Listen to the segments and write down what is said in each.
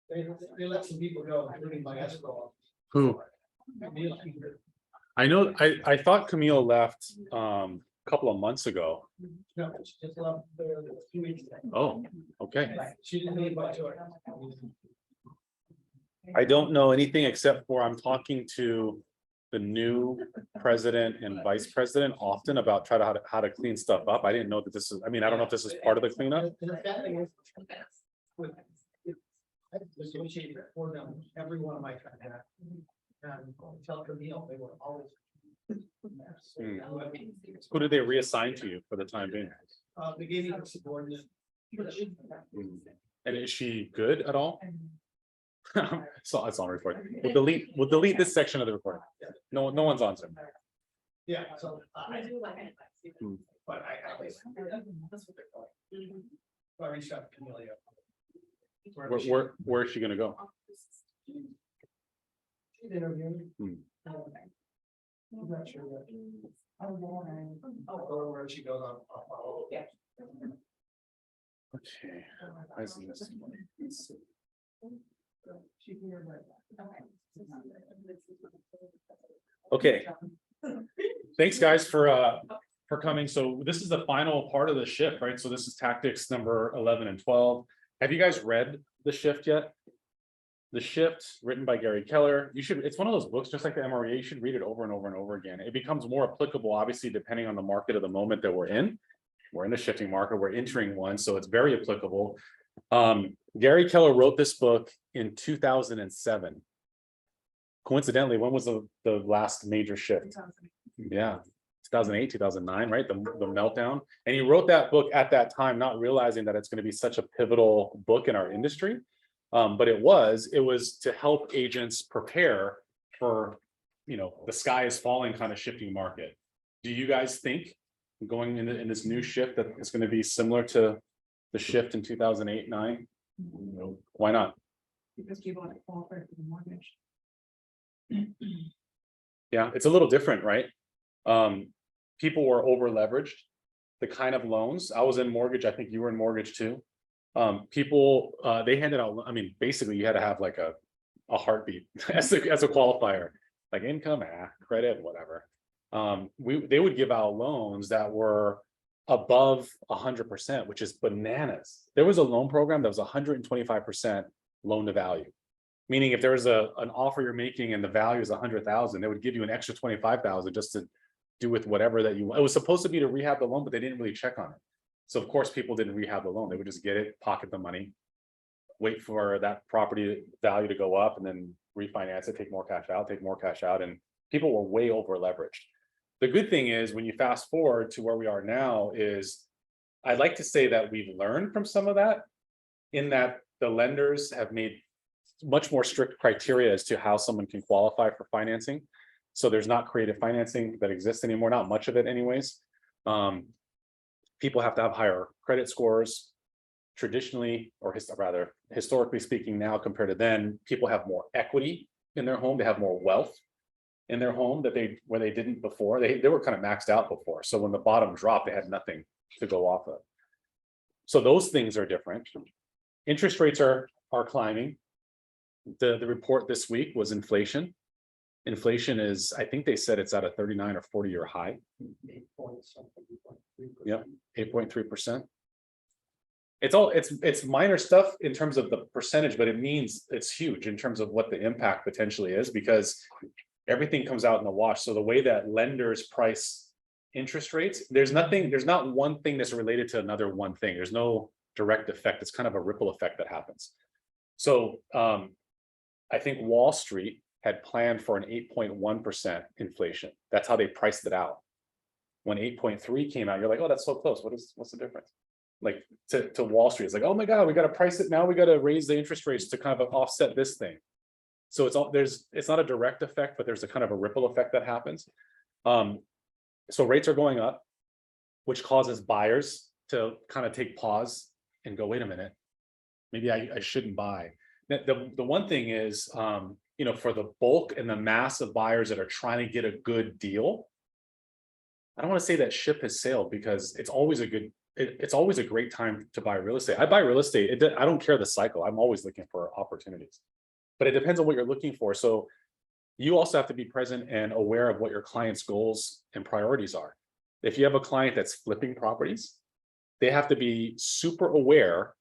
They let some people go, including my escrow. Who? I know, I thought Camille left a couple of months ago. No, she just left there 2 weeks ago. Oh, okay. She didn't leave by choice. I don't know anything except for I'm talking to the new president and vice president often about how to clean stuff up. I didn't know that this is, I mean, I don't know if this is part of the cleanup. The bad thing is, I negotiated for them, every one of my contracts. And tell Camille, they were always. Who did they reassign to you for the time being? They gave me a subordinate. And is she good at all? So it's on recording. We'll delete this section of the recording. No one's on Zoom. Yeah, so I. Hmm. But I always. That's what they're calling. So I reached out to Camille. Where is she gonna go? She's interviewing. Hmm. I'm not sure yet. I'll go where she goes on. I'll follow. Yeah. Okay. I see this. Okay. Thanks, guys, for coming. So this is the final part of the shift, right? So this is tactics number 11 and 12. Have you guys read The Shift yet? The Shift, written by Gary Keller. You should, it's one of those books, just like the MREA, you should read it over and over and over again. It becomes more applicable, obviously, depending on the market of the moment that we're in. We're in a shifting market, we're entering one, so it's very applicable. Gary Keller wrote this book in 2007. Coincidentally, when was the last major shift? Yeah, 2008, 2009, right? The meltdown. And he wrote that book at that time, not realizing that it's going to be such a pivotal book in our industry. But it was to help agents prepare for, the sky is falling kind of shifting market. Do you guys think going in this new shift that it's going to be similar to the shift in 2008-9? Why not? Because people have to qualify for the mortgage. Yeah, it's a little different, right? People were over leveraged. The kind of loans, I was in mortgage, I think you were in mortgage too. People, they handed out, I mean, basically you had to have like a heartbeat as a qualifier, like income, credit, whatever. They would give out loans that were above 100%, which is bananas. There was a loan program that was 125% loan to value. Meaning if there was an offer you're making and the value is 100,000, they would give you an extra 25,000 just to do with whatever that you want. It was supposed to be to rehab the loan, but they didn't really check on it. So of course, people didn't rehab the loan. They would just get it, pocket the money, wait for that property value to go up and then refinance it, take more cash out. And people were way over leveraged. The good thing is when you fast forward to where we are now is I'd like to say that we've learned from some of that in that the lenders have made much more strict criteria as to how someone can qualify for financing. So there's not creative financing that exists anymore, not much of it anyways. People have to have higher credit scores. Traditionally, or rather historically speaking now compared to then, people have more equity in their home. They have more wealth in their home where they didn't before. They were kind of maxed out before. So when the bottom dropped, they had nothing to go off of. So those things are different. Interest rates are climbing. The report this week was inflation. Inflation is, I think they said it's at a 39 or 40-year high. Yep, 8.3%. It's minor stuff in terms of the percentage, but it means it's huge in terms of what the impact potentially is because everything comes out in the wash. So the way that lenders price interest rates, there's not one thing that's related to another one thing. There's no direct effect. It's kind of a ripple effect that happens. So I think Wall Street had planned for an 8.1% inflation. That's how they priced it out. When 8.3 came out, you're like, oh, that's so close. What's the difference? Like to Wall Street, it's like, oh my God, we got to price it now. We got to raise the interest rates to kind of offset this thing. So it's not a direct effect, but there's a kind of a ripple effect that happens. So rates are going up, which causes buyers to kind of take pause and go, wait a minute, maybe I shouldn't buy. The one thing is, for the bulk and the mass of buyers that are trying to get a good deal, I don't want to say that ship has sailed because it's always a good it's always a great time to buy real estate. I buy real estate. I don't care the cycle. I'm always looking for opportunities, but it depends on what you're looking for. So you also have to be present and aware of what your client's goals and priorities are. If you have a client that's flipping properties, they have to be super aware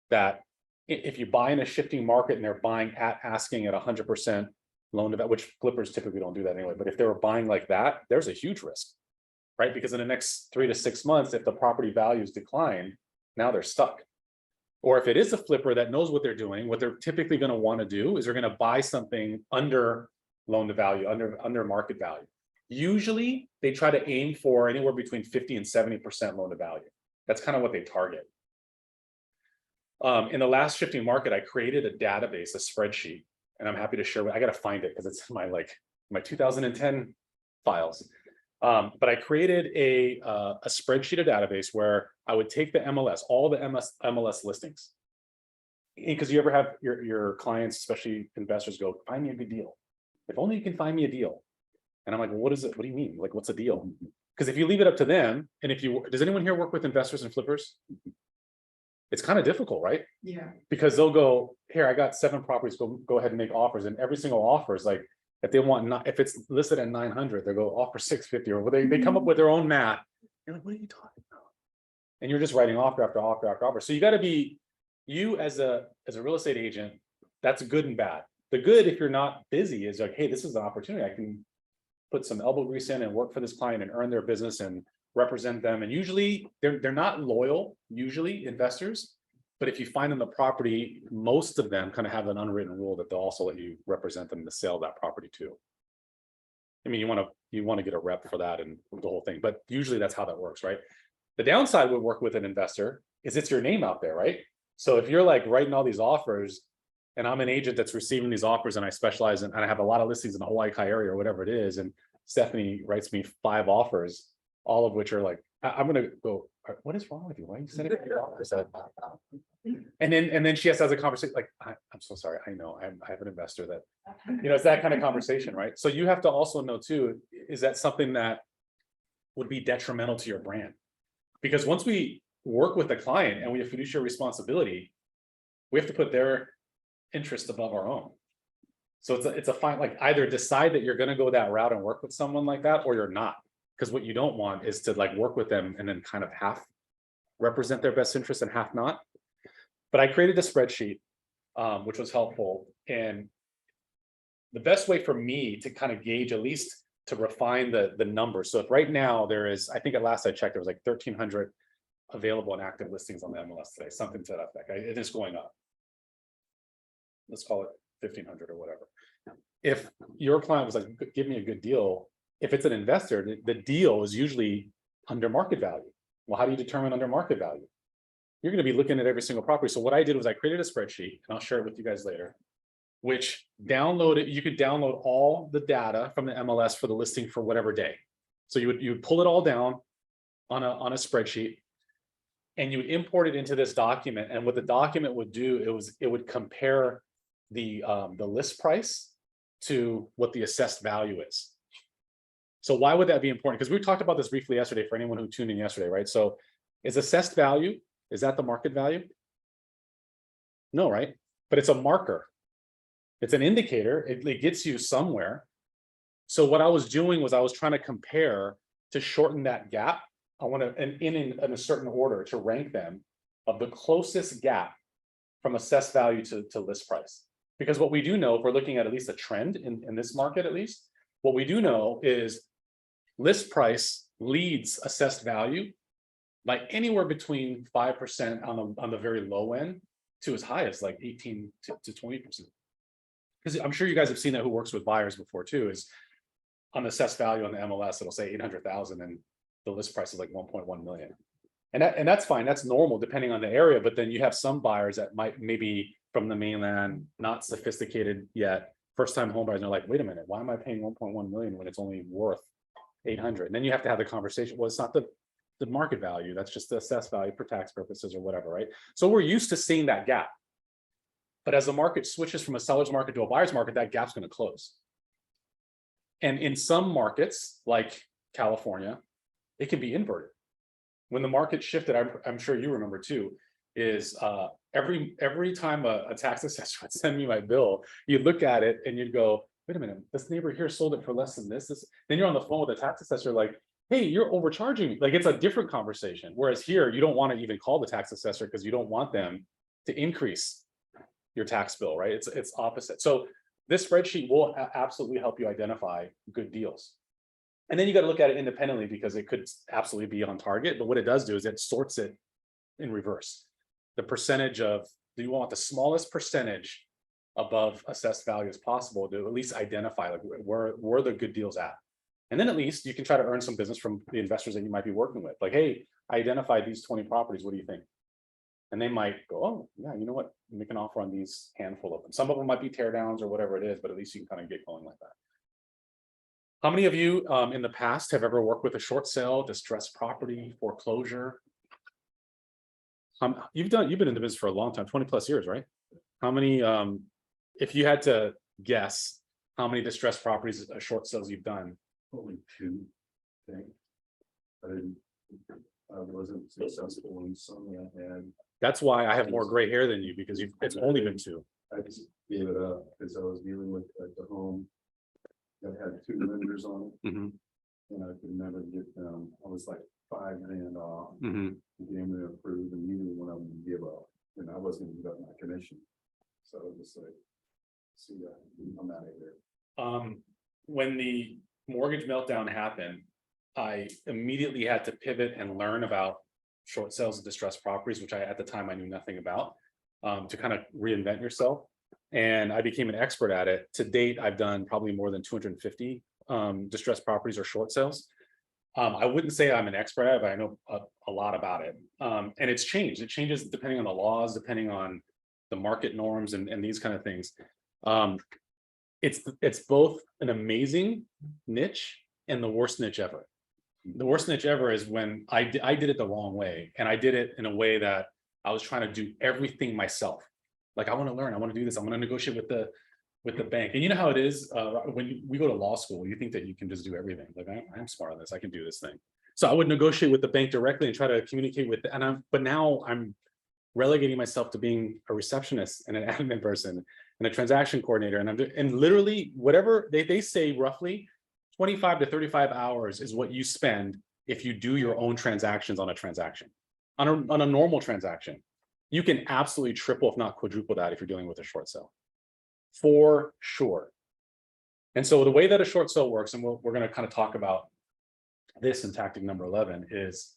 that if you buy in a shifting market and they're buying at asking at 100% loan to value, which flippers typically don't do that anyway, but if they were buying like that, there's a huge risk, right? Because in the next 3 to 6 months, if the property values decline, now they're stuck. Or if it is a flipper that knows what they're doing, what they're typically going to want to do is they're going to buy something under loan to value, under market value. Usually they try to aim for anywhere between 50 and 70% loan to value. That's kind of what they target. In the last shifting market, I created a database, a spreadsheet, and I'm happy to share. I got to find it because it's in my 2010 files. But I created a spreadsheet, a database where I would take the MLS, all the MLS listings. Because you ever have your clients, especially investors, go, find me a good deal. If only you can find me a deal. And I'm like, well, what is it? What do you mean? Like, what's a deal? Because if you leave it up to them, and does anyone here work with investors and flippers? It's kind of difficult, right? Yeah. Because they'll go, here, I got 7 properties, go ahead and make offers. And every single offer is like, if they want, if it's listed at 900, they go offer 650, or they come up with their own math. You're like, what are you talking about? And you're just writing offer after offer after offer. So you got to be, you as a real estate agent, that's good and bad. The good, if you're not busy, is like, hey, this is an opportunity. I can put some elbow grease in and work for this client and earn their business and represent them. And usually they're not loyal, usually investors, but if you find them the property, most of them kind of have an unwritten rule that they'll also let you represent them in the sale of that property too. I mean, you want to get a rep for that and the whole thing, but usually that's how that works, right? The downside would work with an investor is it's your name out there, right? So if you're like writing all these offers, and I'm an agent that's receiving these offers, and I specialize in, and I have a lot of listings in the Hawaii area or whatever it is, and Stephanie writes me 5 offers, all of which are like, I'm gonna go, what is wrong with you? Why are you sending me offers? And then she has a conversation like, I'm so sorry. I know I have an investor that, it's that kind of conversation, right? So you have to also know too, is that something that would be detrimental to your brand? Because once we work with the client and we have fiduciary responsibility, we have to put their interest above our own. So it's a fine, like either decide that you're going to go that route and work with someone like that, or you're not. Because what you don't want is to like work with them and then kind of half represent their best interest and half not. But I created a spreadsheet, which was helpful. And the best way for me to kind of gauge, at least to refine the numbers. So if right now there is, I think at last I checked, there was like 1,300 available and active listings on the MLS today, something to that effect. It is going up. Let's call it 1,500 or whatever. If your client was like, give me a good deal, if it's an investor, the deal is usually under market value. Well, how do you determine under market value? You're going to be looking at every single property. So what I did was I created a spreadsheet, and I'll share it with you guys later, which you could download all the data from the MLS for the listing for whatever day. So you would pull it all down on a spreadsheet, and you would import it into this document. And what the document would do, it would compare the list price to what the assessed value is. So why would that be important? Because we talked about this briefly yesterday for anyone who tuned in yesterday, right? So is assessed value, is that the market value? No, right? But it's a marker. It's an indicator. It gets you somewhere. So what I was doing was I was trying to compare to shorten that gap. I want to, in a certain order, to rank them of the closest gap from assessed value to list price. Because what we do know, if we're looking at least a trend in this market, at least, what we do know is list price leads assessed value by anywhere between 5% on the very low end to as high as like 18 to 20%. Because I'm sure you guys have seen that, who works with buyers before too, is on the assessed value on the MLS, it'll say 800,000 and the list price is like 1.1 million. And that's fine. That's normal depending on the area. But then you have some buyers that might maybe from the mainland, not sophisticated yet, first time home buyers, and they're like, wait a minute, why am I paying 1.1 million when it's only worth 800? And then you have to have the conversation. Well, it's not the market value. That's just the assessed value for tax purposes or whatever, right? So we're used to seeing that gap. But as the market switches from a seller's market to a buyer's market, that gap's going to close. And in some markets, like California, it can be inverted. when the market shifted, I'm sure you remember too, is every time a tax assessor would send me my bill, you'd look at it and you'd go, wait a minute, this neighbor here sold it for less than this. Then you're on the phone with the tax assessor like, hey, you're overcharging me. Like, it's a different conversation. Whereas here, you don't want to even call the tax assessor because you don't want them to increase your tax bill, right? It's opposite. So this spreadsheet will absolutely help you identify good deals. And then you got to look at it independently because it could absolutely be on target. But what it does do is it sorts it in reverse. The percentage of, do you want the smallest percentage above assessed value as possible to at least identify like where the good deals at. And then at least you can try to earn some business from the investors that you might be working with. Like, hey, I identified these 20 properties. What do you think? And they might go, oh, yeah, you know what? Make an offer on these handful of them. Some of them might be teardowns or whatever it is, but at least you can kind of get going like that. How many of you in the past have ever worked with a short sale, distressed property, foreclosure? You've been in the business for a long time, 20 plus years, right? How many, if you had to guess, how many distressed properties, short sales you've done? Only two, I think. I wasn't successful in some I had. That's why I have more gray hair than you, because it's only been two. I just gave it up because I was dealing with the home that had two lenders on it. Mhm. And I could never get them. I was like $5,000 off. Mhm. Getting them approved and neither one of them would give up. And I wasn't gonna give up my commission. So I was just like, see that, I'm out of here. When the mortgage meltdown happened, I immediately had to pivot and learn about short sales and distressed properties, which at the time I knew nothing about, to kind of reinvent yourself. And I became an expert at it. To date, I've done probably more than 250 distressed properties or short sales. I wouldn't say I'm an expert at it, but I know a lot about it. And it's changed. It changes depending on the laws, depending on the market norms and these kind of things. It's both an amazing niche and the worst niche ever. The worst niche ever is when I did it the wrong way. And I did it in a way that I was trying to do everything myself. Like, I want to learn, I want to do this, I'm going to negotiate with the bank. And you know how it is when we go to law school, you think that you can just do everything. Like, I'm smart on this, I can do this thing. So I would negotiate with the bank directly and try to communicate with but now I'm relegating myself to being a receptionist and an admin person and a transaction coordinator. And literally whatever they say, roughly 25 to 35 hours is what you spend if you do your own transactions on a transaction. On a normal transaction, you can absolutely triple, if not quadruple that if you're dealing with a short sale. For sure. And so the way that a short sale works, and we're going to kind of talk about this in tactic number 11, is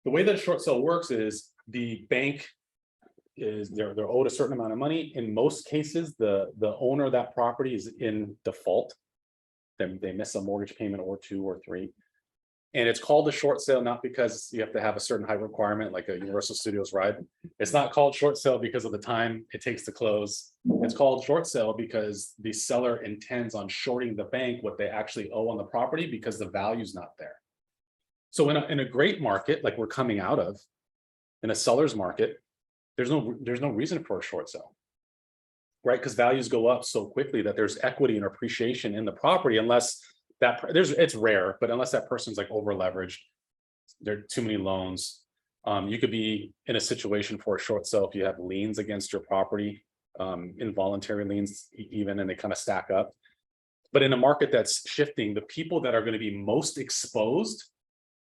the way that a short sale works is the bank is they're owed a certain amount of money. In most cases, the owner of that property is in default. Then they miss a mortgage payment or two or three. And it's called a short sale, not because you have to have a certain height requirement like a Universal Studios ride. It's not called short sale because of the time it takes to close. It's called short sale because the seller intends on shorting the bank what they actually owe on the property because the value's not there. So in a great market like we're coming out of, in a seller's market, there's no reason for a short sale, right? Because values go up so quickly that there's equity and appreciation in the property, unless it's rare, but unless that person's like over leveraged, there are too many loans. You could be in a situation for a short sale if you have liens against your property, involuntary liens even, and they kind of stack up. But in a market that's shifting, the people that are going to be most exposed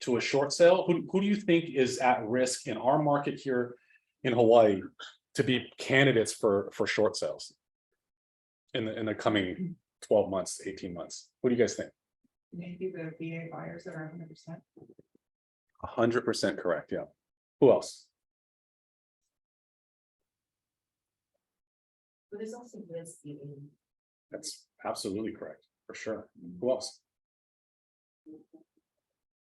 to a short sale, who do you think is at risk in our market here in Hawaii to be candidates for short sales in the coming 12 months, 18 months? What do you guys think? Maybe the VA buyers that are 100%. 100% correct. Yeah. Who else? But there's also risk in. That's absolutely correct, for sure. Who else?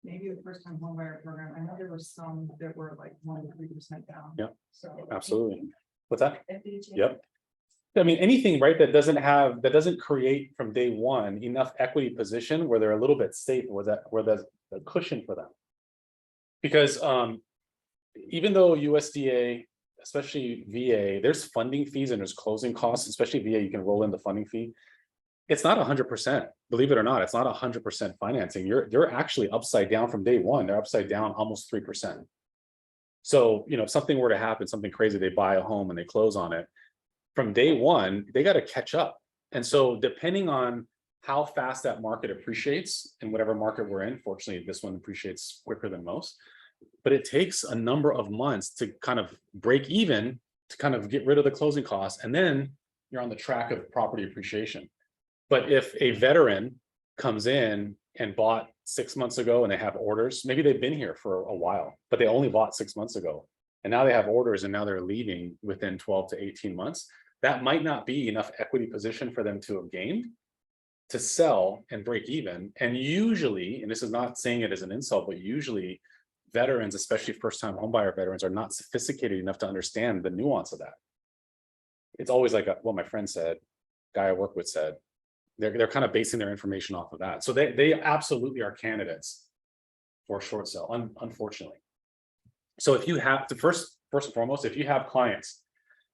Maybe the first time home buyer program. I know there were some that were like 1 to 3% down. Yeah. So Absolutely. What's that? FHA. Yep. I mean, anything, right, that doesn't create from day one enough equity position where they're a little bit safe, where there's a cushion for them. Because even though USDA, especially VA, there's funding fees and there's closing costs, especially VA, you can roll in the funding fee. it's not 100%, believe it or not, it's not 100% financing. You're actually upside down from day one. They're upside down almost 3%. So, you know, if something were to happen, something crazy, they buy a home and they close on it, from day one, they got to catch up. And so depending on how fast that market appreciates in whatever market we're in, fortunately, this one appreciates quicker than most, but it takes a number of months to kind of break even, to kind of get rid of the closing costs. And then you're on the track of property appreciation. But if a veteran comes in and bought 6 months ago and they have orders, maybe they've been here for a while, but they only bought 6 months ago. And now they have orders and now they're leaving within 12 to 18 months. That might not be enough equity position for them to have gained to sell and break even. And usually, and this is not saying it as an insult, but usually veterans, especially first-time homebuyer veterans, are not sophisticated enough to understand the nuance of that. It's always like what my friend said, guy I work with said, they're kind of basing their information off of that. So they absolutely are candidates for a short sale, unfortunately. So if you have to first and foremost, if you have clients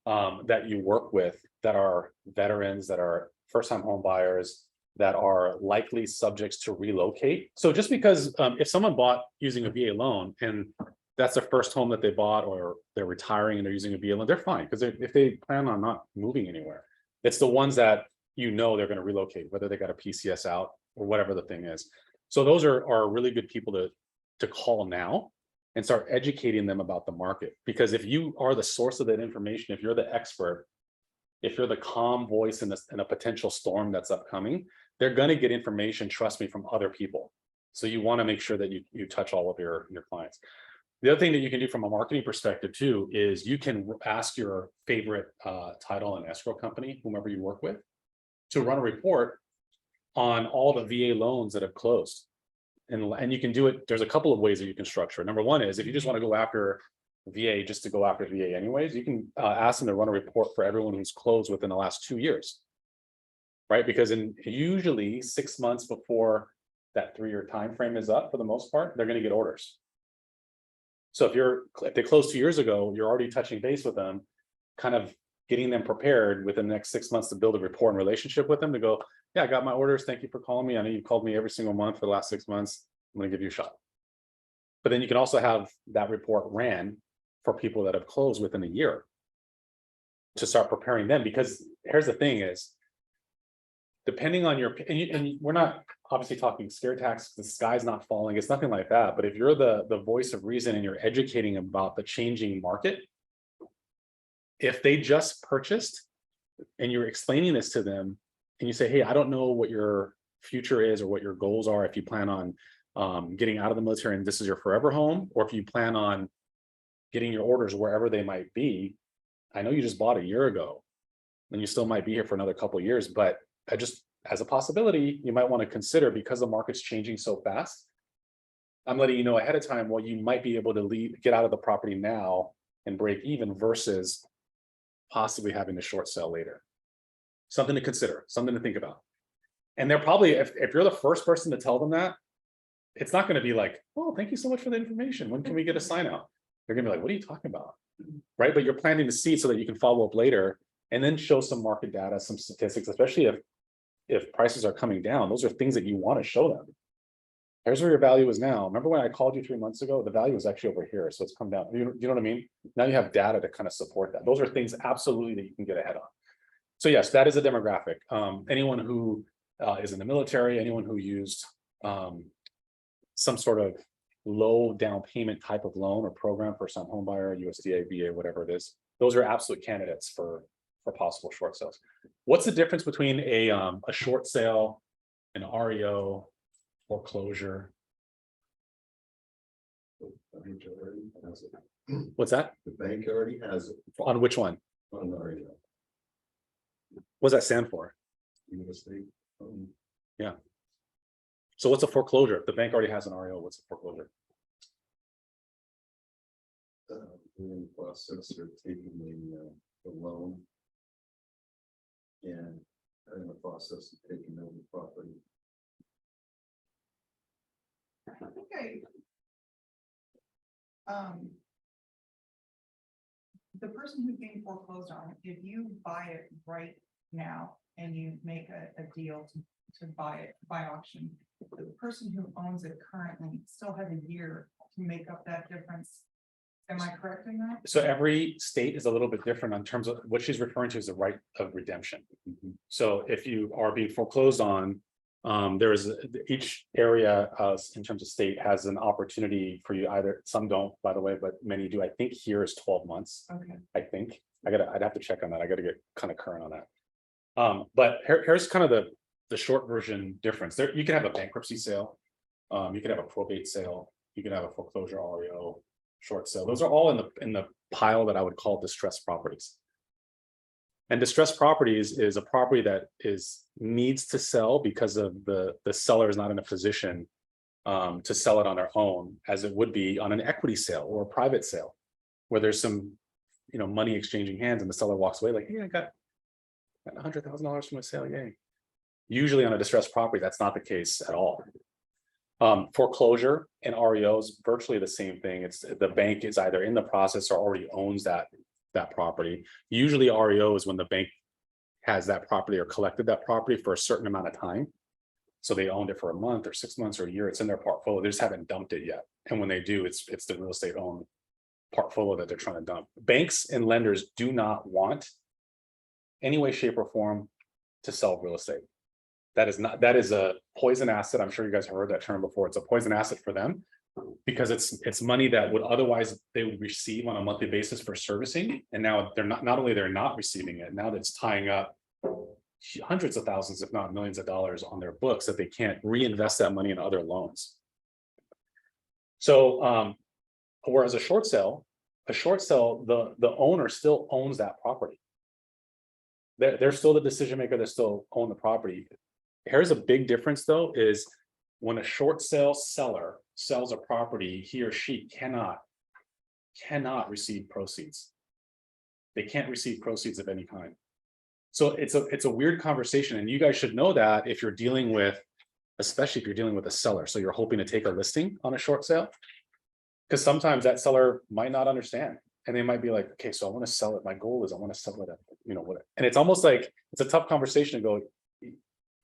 that you work with that are veterans, that are first-time home buyers, that are likely subjects to relocate. So just because if someone bought using a VA loan and that's their first home that they bought, or they're retiring and they're using a VA loan, they're fine because if they plan on not moving anywhere. It's the ones that you know they're going to relocate, whether they got a PCS out or whatever the thing is. So those are really good people to call now and start educating them about the market. Because if you are the source of that information, if you're the expert, if you're the calm voice in a potential storm that's upcoming, they're going to get information, trust me, from other people. So you want to make sure that you touch all of your clients. The other thing that you can do from a marketing perspective too, is you can ask your favorite title and escrow company, whomever you work with, to run a report on all the VA loans that have closed. And you can do it. There's a couple of ways that you can structure it. Number one is if you just want to go after VA, just to go after VA anyways, you can ask them to run a report for everyone who's closed within the last 2 years, right? Because usually 6 months before that 3-year time frame is up, for the most part, they're going to get orders. So if they closed 2 years ago, you're already touching base with them, kind of getting them prepared within the next 6 months to build a rapport and relationship with them to go, yeah, I got my orders. Thank you for calling me. I know you called me every single month for the last 6 months. I'm going to give you a shot. But then you can also have that report ran for people that have closed within a year to start preparing them. Because here's the thing is, depending on your, and we're not obviously talking scare tactics, the sky's not falling, it's nothing like that. But if you're the voice of reason and you're educating about the changing market, if they just purchased and you're explaining this to them and you say, hey, I don't know what your future is or what your goals are, if you plan on getting out of the military and this is your forever home, or if you plan on getting your orders wherever they might be. I know you just bought a year ago and you still might be here for another couple of years, but I just, as a possibility, you might want to consider, because the market's changing so fast, I'm letting you know ahead of time, well, you might be able to get out of the property now and break even versus possibly having to short sell later. Something to consider, something to think about. And they're probably, if you're the first person to tell them that, it's not going to be like, oh, thank you so much for the information. When can we get a sign out? They're going to be like, what are you talking about? Right? But you're planting the seed so that you can follow up later and then show some market data, some statistics, especially if prices are coming down. Those are things that you want to show them. Here's where your value is now. Remember when I called you 3 months ago, the value was actually over here. So it's come down. You know what I mean? Now you have data to kind of support that. Those are things absolutely that you can get ahead on. So yes, that is a demographic. Anyone who is in the military, anyone who used some sort of low down payment type of loan or program for some home buyer, USDA, VA, whatever it is, those are absolute candidates for possible short sales. What's the difference between a short sale, an REO, foreclosure? The bank already has it. What's that? The bank already has it. On which one? On the REO. What does that stand for? Real estate. Yeah. So what's a foreclosure? If the bank already has an REO, what's a foreclosure? We're in the process of taking the loan and are in the process of taking over the property. Okay. The person who's being foreclosed on, if you buy it right now and you make a deal to buy it by auction, the person who owns it currently still has a year to make up that difference. Am I correct in that? So every state is a little bit different in terms of what she's referring to as the right of redemption. So if you are being foreclosed on, there is each area in terms of state has an opportunity for you. Either some don't, by the way, but many do. I think here is 12 months. Okay. I think I'd have to check on that. I got to get kind of current on that. But here's kind of the short version difference. There, you can have a bankruptcy sale, you can have a probate sale, you can have a foreclosure REO, short sale. Those are all in the pile that I would call distressed properties. And distressed properties is a property that needs to sell because of the seller is not in a position to sell it on their own, as it would be on an equity sale or a private sale, where there's some money exchanging hands and the seller walks away like, hey, I got $100,000 from a sale, yay. Usually on a distressed property, that's not the case at all. Foreclosure and REO is virtually the same thing. It's the bank is either in the process or already owns that property. Usually REO is when the bank has that property or collected that property for a certain amount of time. So they owned it for a month or 6 months or a year. It's in their portfolio. They just haven't dumped it yet. And when they do, it's the real estate owned portfolio that they're trying to dump. Banks and lenders do not want any way, shape, or form to sell real estate. That is a poison asset. I'm sure you guys have heard that term before. It's a poison asset for them because it's money that would otherwise they would receive on a monthly basis for servicing. And now they're not only they're not receiving it, now that's tying up hundreds of thousands, if not millions of dollars on their books that they can't reinvest that money in other loans. So whereas a short sale, the owner still owns that property. They're still the decision maker, they still own the property. Here's a big difference though, is when a short sale seller sells a property, he or she cannot receive proceeds. They can't receive proceeds of any kind. So it's a weird conversation, and you guys should know that if you're dealing with, especially if you're dealing with a seller, so you're hoping to take a listing on a short sale, because sometimes that seller might not understand. And they might be like, okay, so I want to sell it. My goal is I want to sell it at, what, and it's almost like it's a tough conversation to go,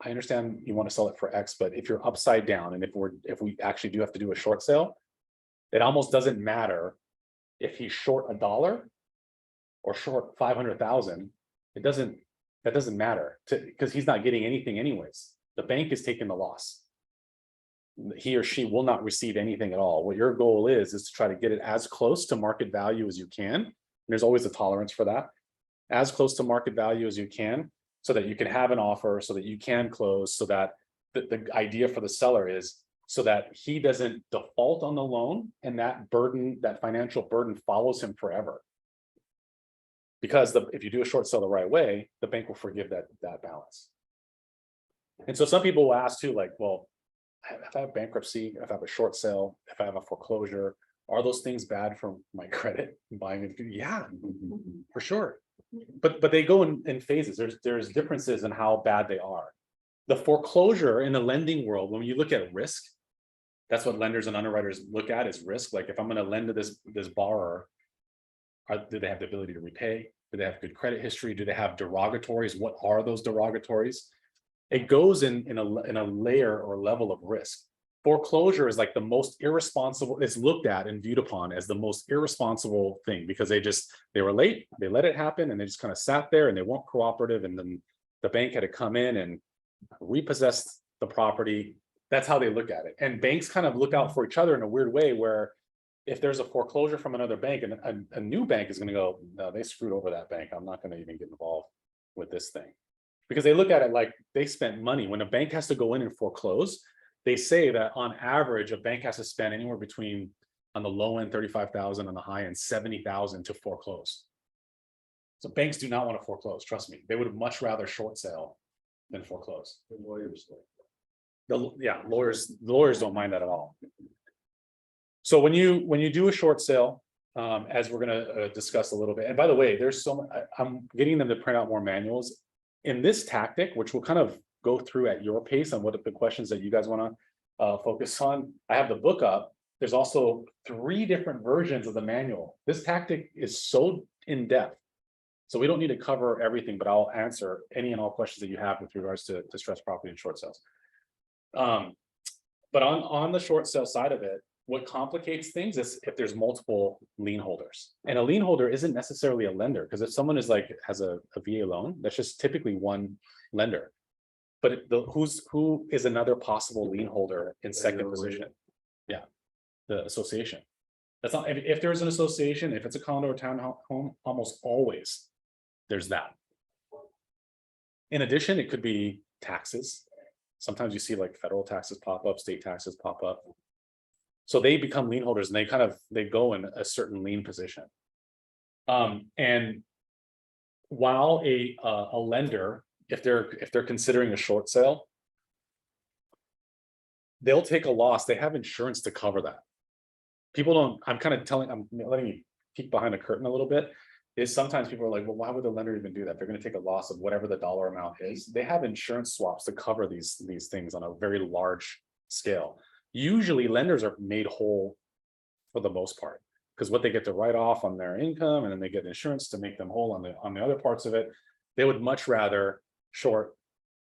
I understand you want to sell it for X, but if you're upside down and if we actually do have to do a short sale, it almost doesn't matter if he's short $1 or short 500,000. That doesn't matter because he's not getting anything anyways. The bank is taking the loss. He or she will not receive anything at all. What your goal is to try to get it as close to market value as you can. And there's always a tolerance for that. As close to market value as you can, so that you can have an offer, so that you can close, so that the idea for the seller is so that he doesn't default on the loan and that burden, that financial burden follows him forever. Because if you do a short sale the right way, the bank will forgive that balance. And so some people will ask too, like, well, if I have bankruptcy, if I have a short sale, if I have a foreclosure, are those things bad for my credit? Buying it? Yeah, for sure. But they go in phases. There's differences in how bad they are. The foreclosure in the lending world, when you look at risk, that's what lenders and underwriters look at is risk. Like if I'm going to lend to this borrower, do they have the ability to repay? Do they have good credit history? Do they have derogatories? What are those derogatories? It goes in a layer or level of risk. Foreclosure is like the most irresponsible, it's looked at and viewed upon as the most irresponsible thing because they were late, they let it happen and they just kind of sat there and they weren't cooperative, and then the bank had to come in and repossess the property. That's how they look at it. And banks kind of look out for each other in a weird way where if there's a foreclosure from another bank and a new bank is going to go, no, they screwed over that bank, I'm not going to even get involved with this thing. Because they look at it like they spent money. When a bank has to go in and foreclose, they say that on average, a bank has to spend anywhere between, on the low end, 35,000, on the high end, 70,000 to foreclose. So banks do not want to foreclose. Trust me, they would much rather short sale than foreclose. The lawyers like Lawyers don't mind that at all. So when you do a short sale, as we're going to discuss a little bit, and by the way, there's so much, I'm getting them to print out more manuals in this tactic, which will kind of go through at your pace on what the questions that you guys want to focus on. I have the book up. There's also 3 different versions of the manual. This tactic is so in depth, So we don't need to cover everything, but I'll answer any and all questions that you have with regards to distressed property and short sales. But on the short sale side of it, what complicates things is if there's multiple lien holders. And a lien holder isn't necessarily a lender, because if someone is like has a VA loan, that's just typically one lender. But who is another possible lien holder in second position? Yeah, the association. That's not, if there's an association, if it's a condo or townhome, almost always there's that. In addition, it could be taxes. Sometimes you see like federal taxes pop up, state taxes pop up. So they become lien holders and they go in a certain lien position. And while a lender, if they're considering a short sale, they'll take a loss. They have insurance to cover that. People don't, I'm letting you peek behind the curtain a little bit, is sometimes people are like, well, why would the lender even do that? They're going to take a loss of whatever the dollar amount is. They have insurance swaps to cover these things on a very large scale. Usually lenders are made whole for the most part, because what they get to write off on their income, and then they get insurance to make them whole on the other parts of it. They would much rather short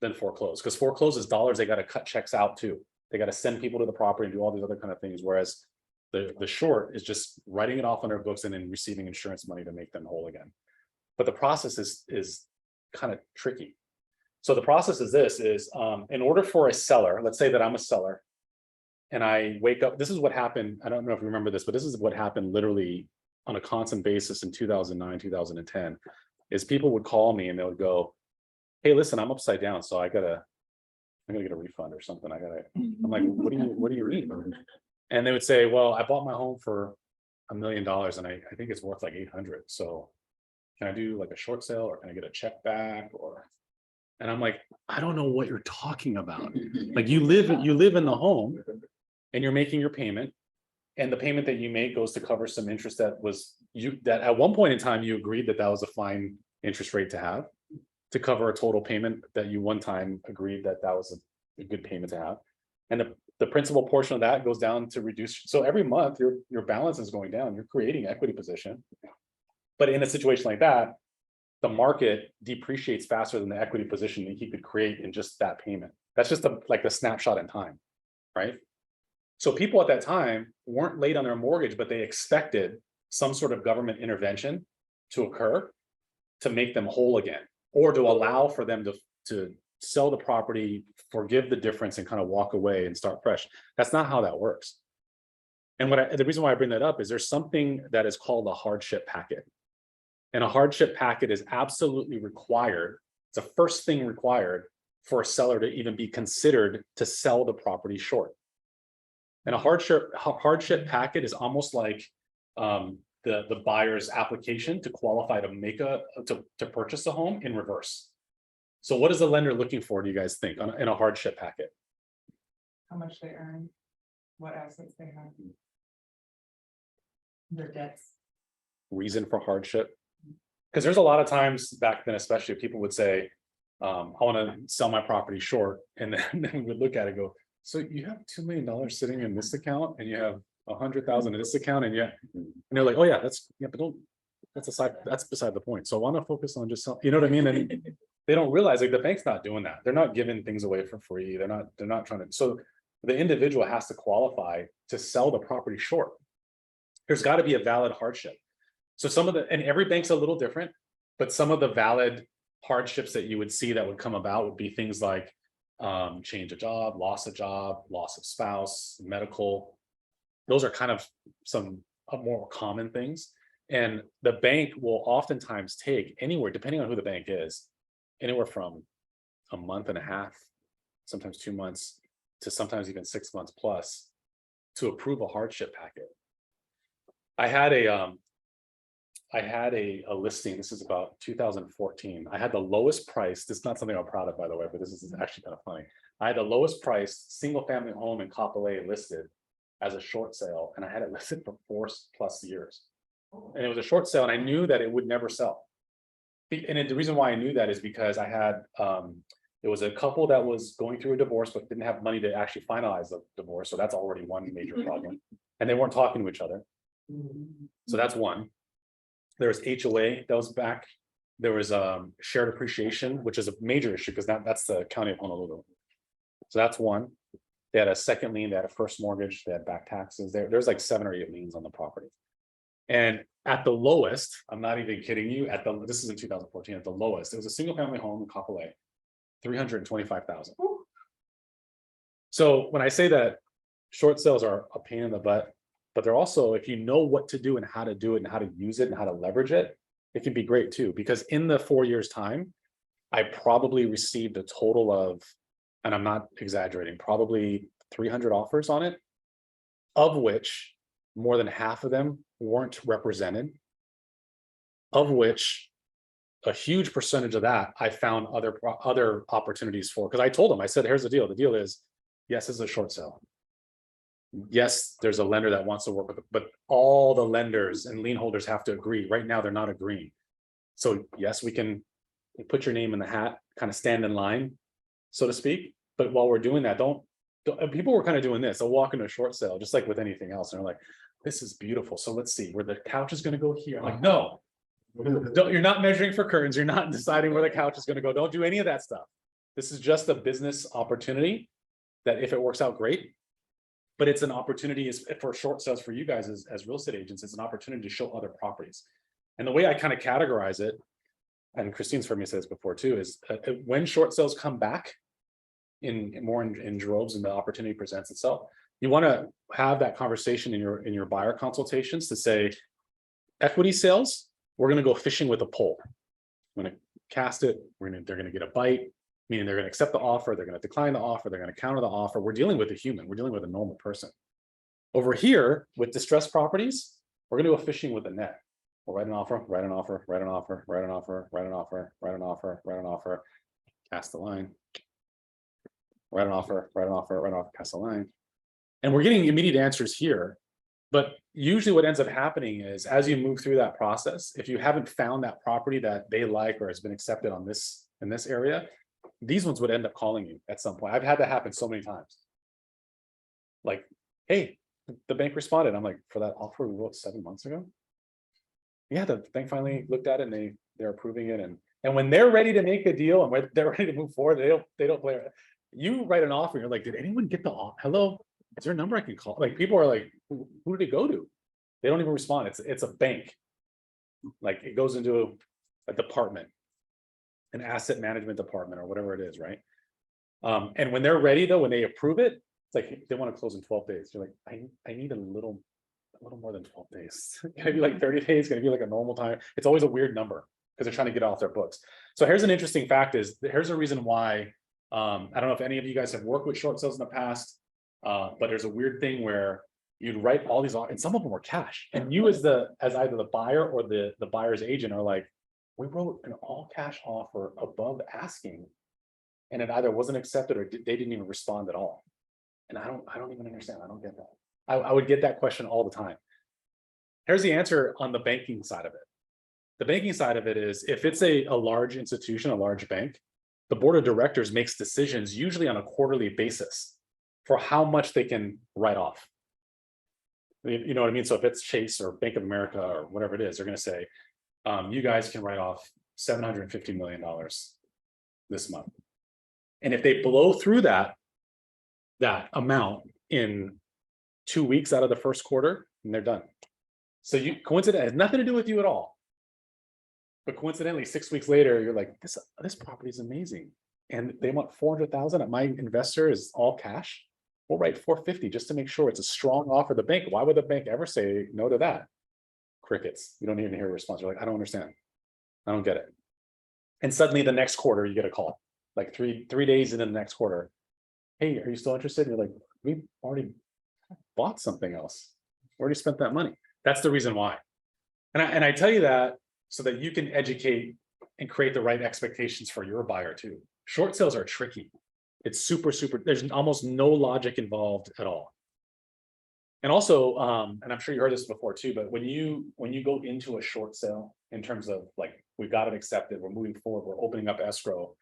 than foreclose, because foreclose is dollars they got to cut checks out too. They got to send people to the property and do all these other kind of things. Whereas the short is just writing it off on their books and then receiving insurance money to make them whole again. But the process is kind of tricky. So the process is this is in order for a seller, let's say that I'm a seller and I wake up, this is what happened. I don't know if you remember this, but this is what happened literally on a constant basis in 2009, 2010, is people would call me and they would go, hey, listen, I'm upside down. So I'm gonna get a refund or something. I'm like, what do you mean? And they would say, well, I bought my home for $1 million and I think it's worth like 800. So can I do like a short sale, or can I get a check back? And I'm like, I don't know what you're talking about. Like you live in the home and you're making your payment, and the payment that you make goes to cover some interest that at one point in time you agreed that was a fine interest rate to have, to cover a total payment that you one time agreed that was a good payment to have. And the principal portion of that goes down to reduce. So every month your balance is going down. You're creating equity position. But in a situation like that, the market depreciates faster than the equity position that he could create in just that payment. That's just like the snapshot in time, right? So people at that time weren't late on their mortgage, but they expected some sort of government intervention to occur to make them whole again, or to allow for them to sell the property, forgive the difference, and kind of walk away and start fresh. That's not how that works. And the reason why I bring that up is there's something that is called a hardship packet. And a hardship packet is absolutely required. It's the first thing required for a seller to even be considered to sell the property short. And a hardship packet is almost like the buyer's application to qualify to purchase a home in reverse. So what is the lender looking for, do you guys think, in a hardship packet? How much they earn, what assets they have. Their debts. Reason for hardship? Because there's a lot of times back then, especially, people would say, I want to sell my property short. And then we would look at it and go, so you have $2 million sitting in this account and you have 100,000 in this account, and they're like, oh yeah, that's beside the point. So I want to focus on just, you know what I mean? And they don't realize, like, the bank's not doing that. They're not giving things away for free. They're not trying to. So the individual has to qualify to sell the property short. There's got to be a valid hardship. So and every bank's a little different, but some of the valid hardships that you would see that would come about would be things like change of job, loss of spouse, medical. Those are kind of some more common things. And the bank will oftentimes take anywhere, depending on who the bank is, anywhere from a month and a half, sometimes 2 months, to sometimes even 6 months plus to approve a hardship packet. I had a listing. This is about 2014. I had the lowest price. This is not something I'm proud of, by the way, but this is actually kind of funny. I had the lowest price single family home in Kapolei listed as a short sale, and I had it listed for 4+ years. And it was a short sale, and I knew that it would never sell. And the reason why I knew that is because I had it was a couple that was going through a divorce but didn't have money to actually finalize the divorce, so that's already one major problem. And they weren't talking to each other, so that's one. There's HOA that was back there was shared appreciation, which is a major issue because that's the county of Honolulu. So that's one. They had a second lien, they had a first mortgage, they had back taxes. There's like 7 or 8 liens on the property. And at the lowest, I'm not even kidding you, this is in 2014, at the lowest, it was a single family home in Kapolei, 325,000. So when I say that short sales are a pain in the butt, but they're also, if you know what to do and how to do it and how to use it and how to leverage it, it can be great too. Because in the 4 years time, I probably received a total of, and I'm not exaggerating, probably 300 offers on it, of which more than half of them weren't represented, of which a huge percentage of that I found other opportunities for. Because I told them, I said, here's the deal. The deal is, yes, it's a short sale. Yes, there's a lender that wants to work with it, but all the lenders and lien holders have to agree. Right now, they're not agreeing. So yes, we can put your name in the hat, kind of stand in line, so to speak. But while we're doing that, don't people were kind of doing this. They'll walk into a short sale, just like with anything else. And they're like, this is beautiful. So let's see where the couch is going to go here. I'm like, no, you're not measuring for curtains. You're not deciding where the couch is going to go. Don't do any of that stuff. This is just a business opportunity that if it works out, great. But it's an opportunity for short sales for you guys as real estate agents. It's an opportunity to show other properties. And the way I kind of categorize it, and Christine's heard me say this before too, is when short sales come back in droves and the opportunity presents itself, you want to have that conversation in your buyer consultations to say, equity sales, we're going to go fishing with a pole. I'm going to cast it. They're going to get a bite, meaning they're going to accept the offer. They're going to decline the offer. They're going to counter the offer. We're dealing with a human. We're dealing with a normal person. Over here with distressed properties, we're going to go fishing with a net. We'll write an offer, write an offer, write an offer, write an offer, write an offer, write an offer, write an offer, cast the line. Write an offer, write an offer, write an offer, cast the line. And we're getting immediate answers here. But usually what ends up happening is as you move through that process, if you haven't found that property that they like or has been accepted in this area, these ones would end up calling you at some point. I've had that happen so many times. Like, hey, the bank responded. I'm like, for that offer we wrote 7 months ago? Yeah, the bank finally looked at it and they're approving it. And when they're ready to make a deal and when they're ready to move forward, they don't play. You write an offer, you're like, did anyone get the offer? Hello? Is there a number I can call? Like people are like, who did it go to? They don't even respond. It's a bank. Like it goes into a department, an asset management department or whatever it is, right? And when they're ready though, when they approve it, it's like they want to close in 12 days. You're like, I need a little more than 12 days. Can I be like 30 days? Can it be like a normal time? It's always a weird number because they're trying to get off their books. So here's an interesting fact is here's a reason why, I don't know if any of you guys have worked with short sales in the past, but there's a weird thing where you'd write all these, and some of them were cash. And you as either the buyer or the buyer's agent are like, we wrote an all cash offer above asking and it either wasn't accepted or they didn't even respond at all. And I don't even understand. I don't get that. I would get that question all the time. Here's the answer on the banking side of it. The banking side of it is if it's a large institution, a large bank, the board of directors makes decisions usually on a quarterly basis for how much they can write off. You know what I mean? So if it's Chase or Bank of America or whatever it is, they're going to say, you guys can write off $750 million this month. And if they blow through that amount in 2 weeks out of the first quarter, and they're done. So you coincidentally, it has nothing to do with you at all. But coincidentally, 6 weeks later, you're like, this property is amazing. And they want 400,000 at my investor is all cash. We'll write 450 just to make sure it's a strong offer. The bank, why would the bank ever say no to that? Crickets. You don't even hear a response. You're like, I don't understand. I don't get it. And suddenly the next quarter, you get a call, like three days into the next quarter. Hey, are you still interested? And you're like, we already bought something else. We already spent that money. That's the reason why. And I tell you that so that you can educate and create the right expectations for your buyer too. Short sales are tricky. It's super, there's almost no logic involved at all. And also, and I'm sure you heard this before too, but when you go into a short sale in terms of like, we've got it accepted, we're moving forward, we're opening up escrow.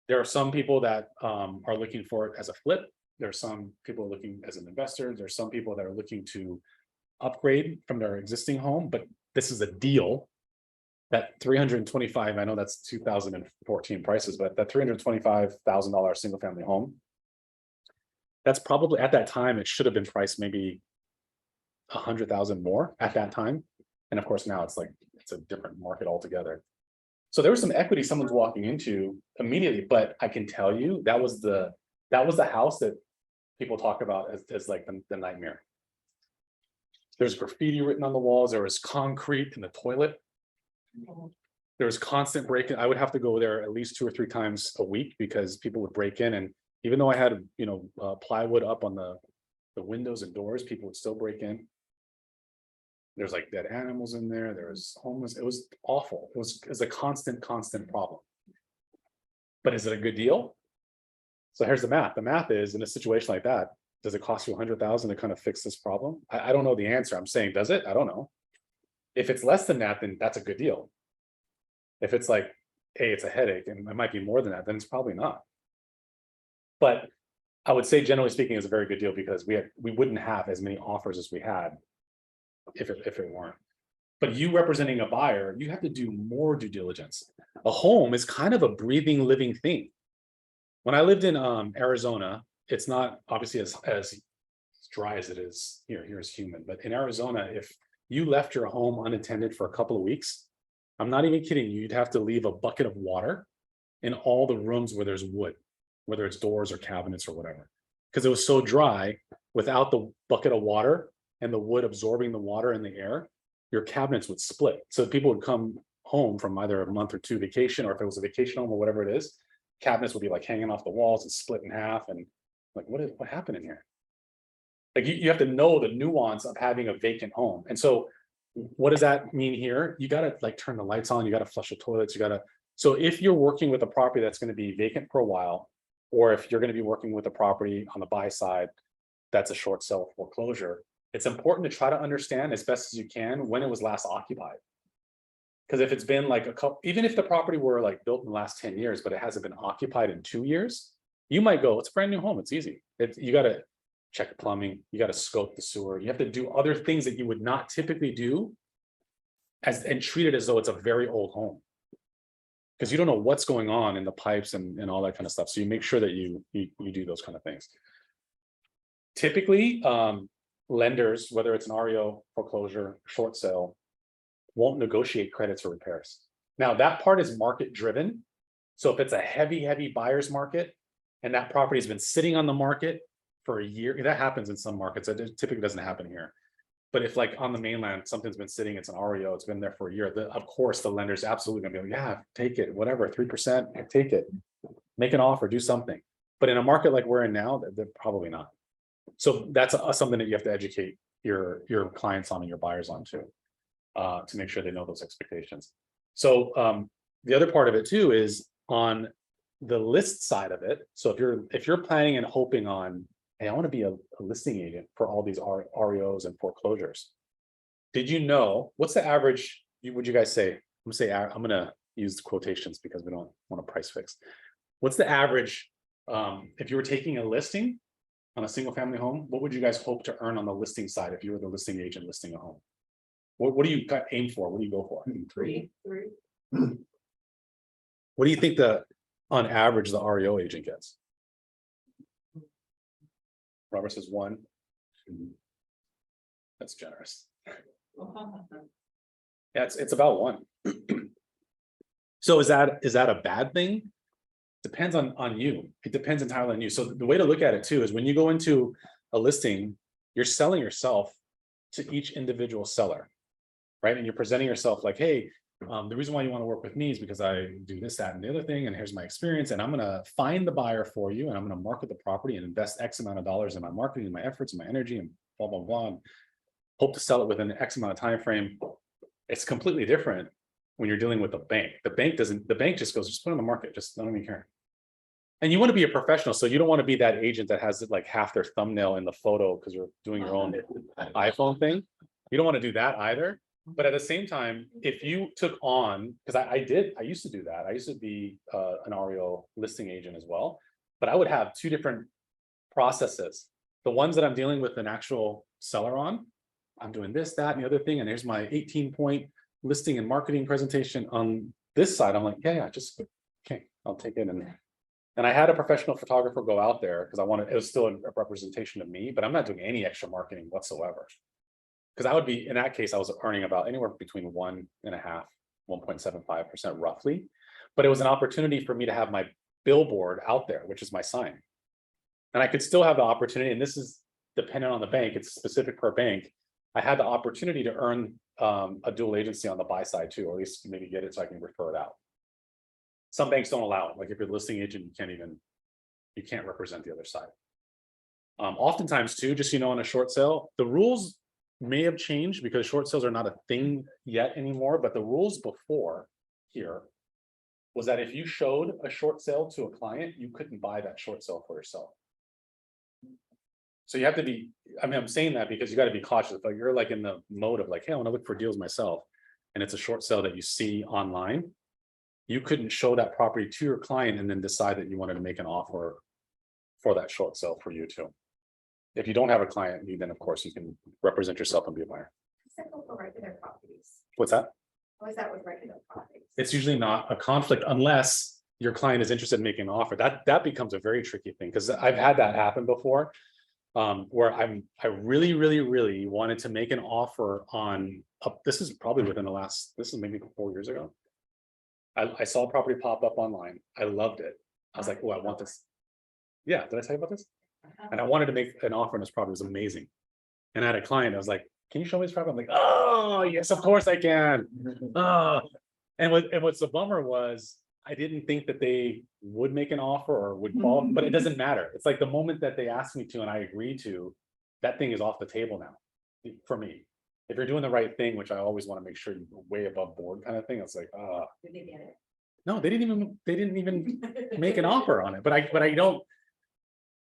There are some people that are looking for it as a flip. There are some people looking as an investor. There's some people that are looking to upgrade from their existing home, but this is a deal. that $325,000, I know that's 2014 prices, but that $325,000 single family home, that's probably at that time, it should have been priced maybe 100,000 more at that time. And of course, now it's like, it's a different market altogether. So there was some equity someone's walking into immediately, but I can tell you that was the house that people talk about as like the nightmare. There's graffiti written on the walls. There was concrete in the toilet. There was constant break-in. I would have to go there at least 2 or 3 times a week because people would break in. And even though I had, plywood up on the windows and doors, people would still break in. There's like dead animals in there. There was homeless. It was awful. It was a constant problem. But is it a good deal? So here's the math. The math is, in a situation like that, does it cost you 100,000 to kind of fix this problem? I don't know the answer. I'm saying, does it? I don't know. If it's less than that, then that's a good deal. If it's like, hey, it's a headache and it might be more than that, then it's probably not. But I would say, generally speaking, it's a very good deal because we wouldn't have as many offers as we had if it weren't. But you representing a buyer, you have to do more due diligence. A home is kind of a breathing, living thing. When I lived in Arizona, it's not obviously as dry as it is here. Here is humid, but in Arizona, if you left your home unattended for a couple of weeks, I'm not even kidding you, you'd have to leave a bucket of water in all the rooms where there's wood, whether it's doors or cabinets or whatever, because it was so dry. Without the bucket of water and the wood absorbing the water in the air, your cabinets would split. So people would come home from either a month or 2 vacation, or if it was a vacation home or whatever it is, cabinets would be like hanging off the walls and split in half. And like, what happened in here? Like you have to know the nuance of having a vacant home. And so what does that mean here? You got to like turn the lights on, you got to flush the toilets, so if you're working with a property that's going to be vacant for a while, or if you're going to be working with a property on the buy side, that's a short sale foreclosure, it's important to try to understand as best as you can when it was last occupied. Because if it's been like even if the property were like built in the last 10 years, but it hasn't been occupied in 2 years, you might go, it's a brand new home, it's easy. You got to check the plumbing, you got to scope the sewer, you have to do other things that you would not typically do and treat it as though it's a very old home. Because you don't know what's going on in the pipes and all that kind of stuff. So you make sure that you do those kind of things. Typically, lenders, whether it's an REO, foreclosure, short sale, won't negotiate credits or repairs. Now that part is market driven. So if it's a heavy buyer's market and that property has been sitting on the market for a year, that happens in some markets. It typically doesn't happen here. But if like on the mainland, something's been sitting, it's an REO, it's been there for a year, of course, the lender's absolutely gonna be like, yeah, take it, whatever, 3%, take it, make an offer, do something. But in a market like we're in now, they're probably not. So that's something that you have to educate your clients on and your buyers on too, to make sure they know those expectations. So the other part of it too is on the list side of it. So if you're planning and hoping on, hey, I want to be a listing agent for all these REOs and foreclosures. Did you know, what's the average, would you guys say? I'm going to use quotations because we don't want to price fix. What's the average, if you were taking a listing on a single family home, what would you guys hope to earn on the listing side if you were the listing agent listing a home? What do you aim for? What do you go for? 3. What do you think on average the REO agent gets? Robert says 1. That's generous. Yeah, it's about 1. So is that a bad thing? Depends on you. It depends entirely on you. So the way to look at it too is when you go into a listing, you're selling yourself to each individual seller, right? And you're presenting yourself like, hey, the reason why you want to work with me is because I do this, that, and the other thing, and here's my experience, and I'm going to find the buyer for you, and I'm going to market the property and invest X amount of dollars in my marketing, and my efforts, and my energy, and blah, blah, blah, and hope to sell it within X amount of time frame. It's completely different when you're dealing with a bank. The bank just goes, just put it on the market, just don't even care. And you want to be a professional, so you don't want to be that agent that has like half their thumbnail in the photo because you're doing your own iPhone thing. You don't want to do that either. But at the same time, if you took on, because I used to do that. I used to be an REO listing agent as well, but I would have 2 different processes. The ones that I'm dealing with an actual seller on, I'm doing this, that, and the other thing, and here's my 18-point listing and marketing presentation on this side. I'm like, yeah, just, okay, I'll take it. And I had a professional photographer go out there because I wanted, it was still a representation of me, but I'm not doing any extra marketing whatsoever. Because I would be, in that case, I was earning about anywhere between 1.5, 1.75% roughly. But it was an opportunity for me to have my billboard out there, which is my sign. And I could still have the opportunity, and this is dependent on the bank, it's specific per bank. I had the opportunity to earn a dual agency on the buy side too, or at least maybe get it so I can refer it out. Some banks don't allow it. Like if you're the listing agent, you can't represent the other side. Oftentimes too, just, you know, on a short sale, the rules may have changed because short sales are not a thing yet anymore, but the rules before here was that if you showed a short sale to a client, you couldn't buy that short sale for yourself. So you have to be, I mean, I'm saying that because you got to be cautious. But you're like in the mode of like, hey, I want to look for deals myself, and it's a short sale that you see online, you couldn't show that property to your client and then decide that you wanted to make an offer for that short sale for you too. If you don't have a client, then of course you can represent yourself and be a buyer. For regular properties. What's that? What is that with regular properties? It's usually not a conflict unless your client is interested in making an offer. That becomes a very tricky thing, because I've had that happen before. Where I really wanted to make an offer on this is probably within the last, this is maybe 4 years ago. I saw a property pop up online. I loved it. I was like, oh, I want this. Yeah, did I tell you about this? And I wanted to make an offer on this property. It was amazing. And I had a client, I was like, can you show me this property? I'm like, oh yes, of course I can. Oh. And what's the bummer was, I didn't think that they would make an offer or would fall, but it doesn't matter. It's like the moment that they asked me to and I agreed to, that thing is off the table now for me. If you're doing the right thing, which I always want to make sure you're way above board kind of thing, it's like, Did they get it? no, they didn't even make an offer on it. But I don't,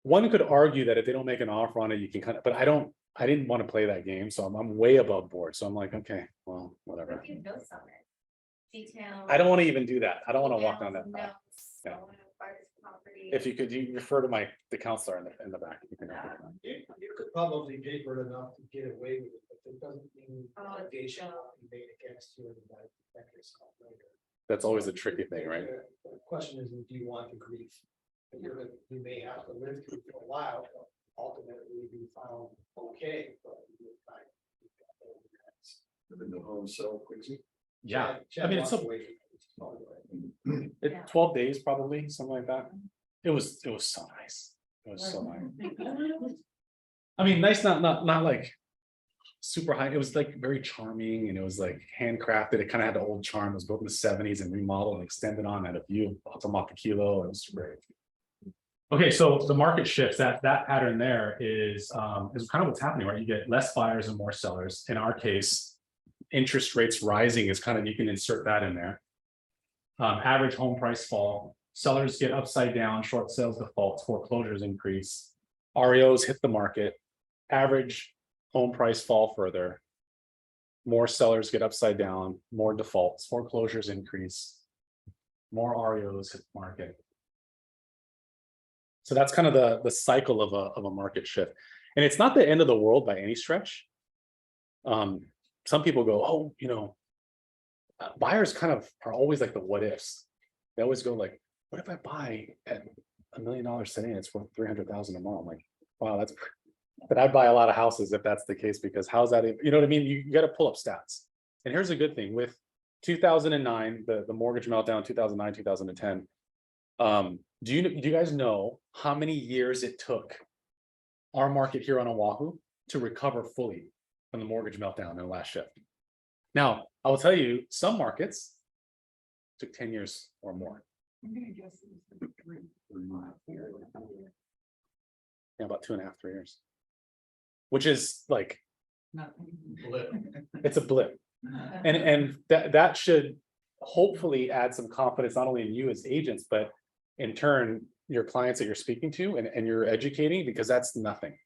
one could argue that if they don't make an offer on it, you can kind of, but I didn't want to play that game. So I'm way above board. So I'm like, okay, well, whatever. What if you know something? Details. I don't want to even do that. I don't want to walk down that path. Notes, Yeah. I wanna buy this property. If you could, you refer to the counselor in the back. You can- You could probably paper it enough to get away with it, but it doesn't mean Oh, allegation so- will be made against you and you might protect yourself later. That's always a tricky thing, right? The question is, do you want the grief? And you may have to live through for a while, but ultimately be found okay, but you would find. Living the home sell quickly. Yeah, Chad I mean, it's walked so, away from it. Yeah. 12 days probably, something like that. It was so nice. It was so nice. I mean, nice, not like super high. It was like very charming, and it was like handcrafted. It kind of had the old charm. It was built in the 70s and remodeled and extended on at a view of Kilo. It was great. Okay, so the market shifts, that pattern there is kind of what's happening, right? You get less buyers and more sellers. In our case, interest rates rising is kind of, you can insert that in there. Average home price fall, sellers get upside down, short sales defaults, foreclosures increase, REOs hit the market, average home price fall further, more sellers get upside down, more defaults, foreclosures increase, more REOs hit the market. So that's kind of the cycle of a market shift. And it's not the end of the world by any stretch. Some people go, oh, you know, buyers kind of are always like the what ifs. They always go like, what if I buy at $1 million today and it's worth 300,000 tomorrow? I'm like, wow, but I'd buy a lot of houses if that's the case, because how's that, you know what I mean? You got to pull up stats. And here's a good thing with 2009, the mortgage meltdown, 2009, 2010. Do you guys know how many years it took our market here on Oahu to recover fully from the mortgage meltdown in the last shift? Now, I will tell you, some markets took 10 years or more. I'm gonna guess it was like 3, 4 years. Yeah, about 2.5, 3 years. Which is like, Nothing. it's a blip. And that should hopefully add some confidence, not only in you as agents, but in turn, your clients that you're speaking to and you're educating, because that's nothing.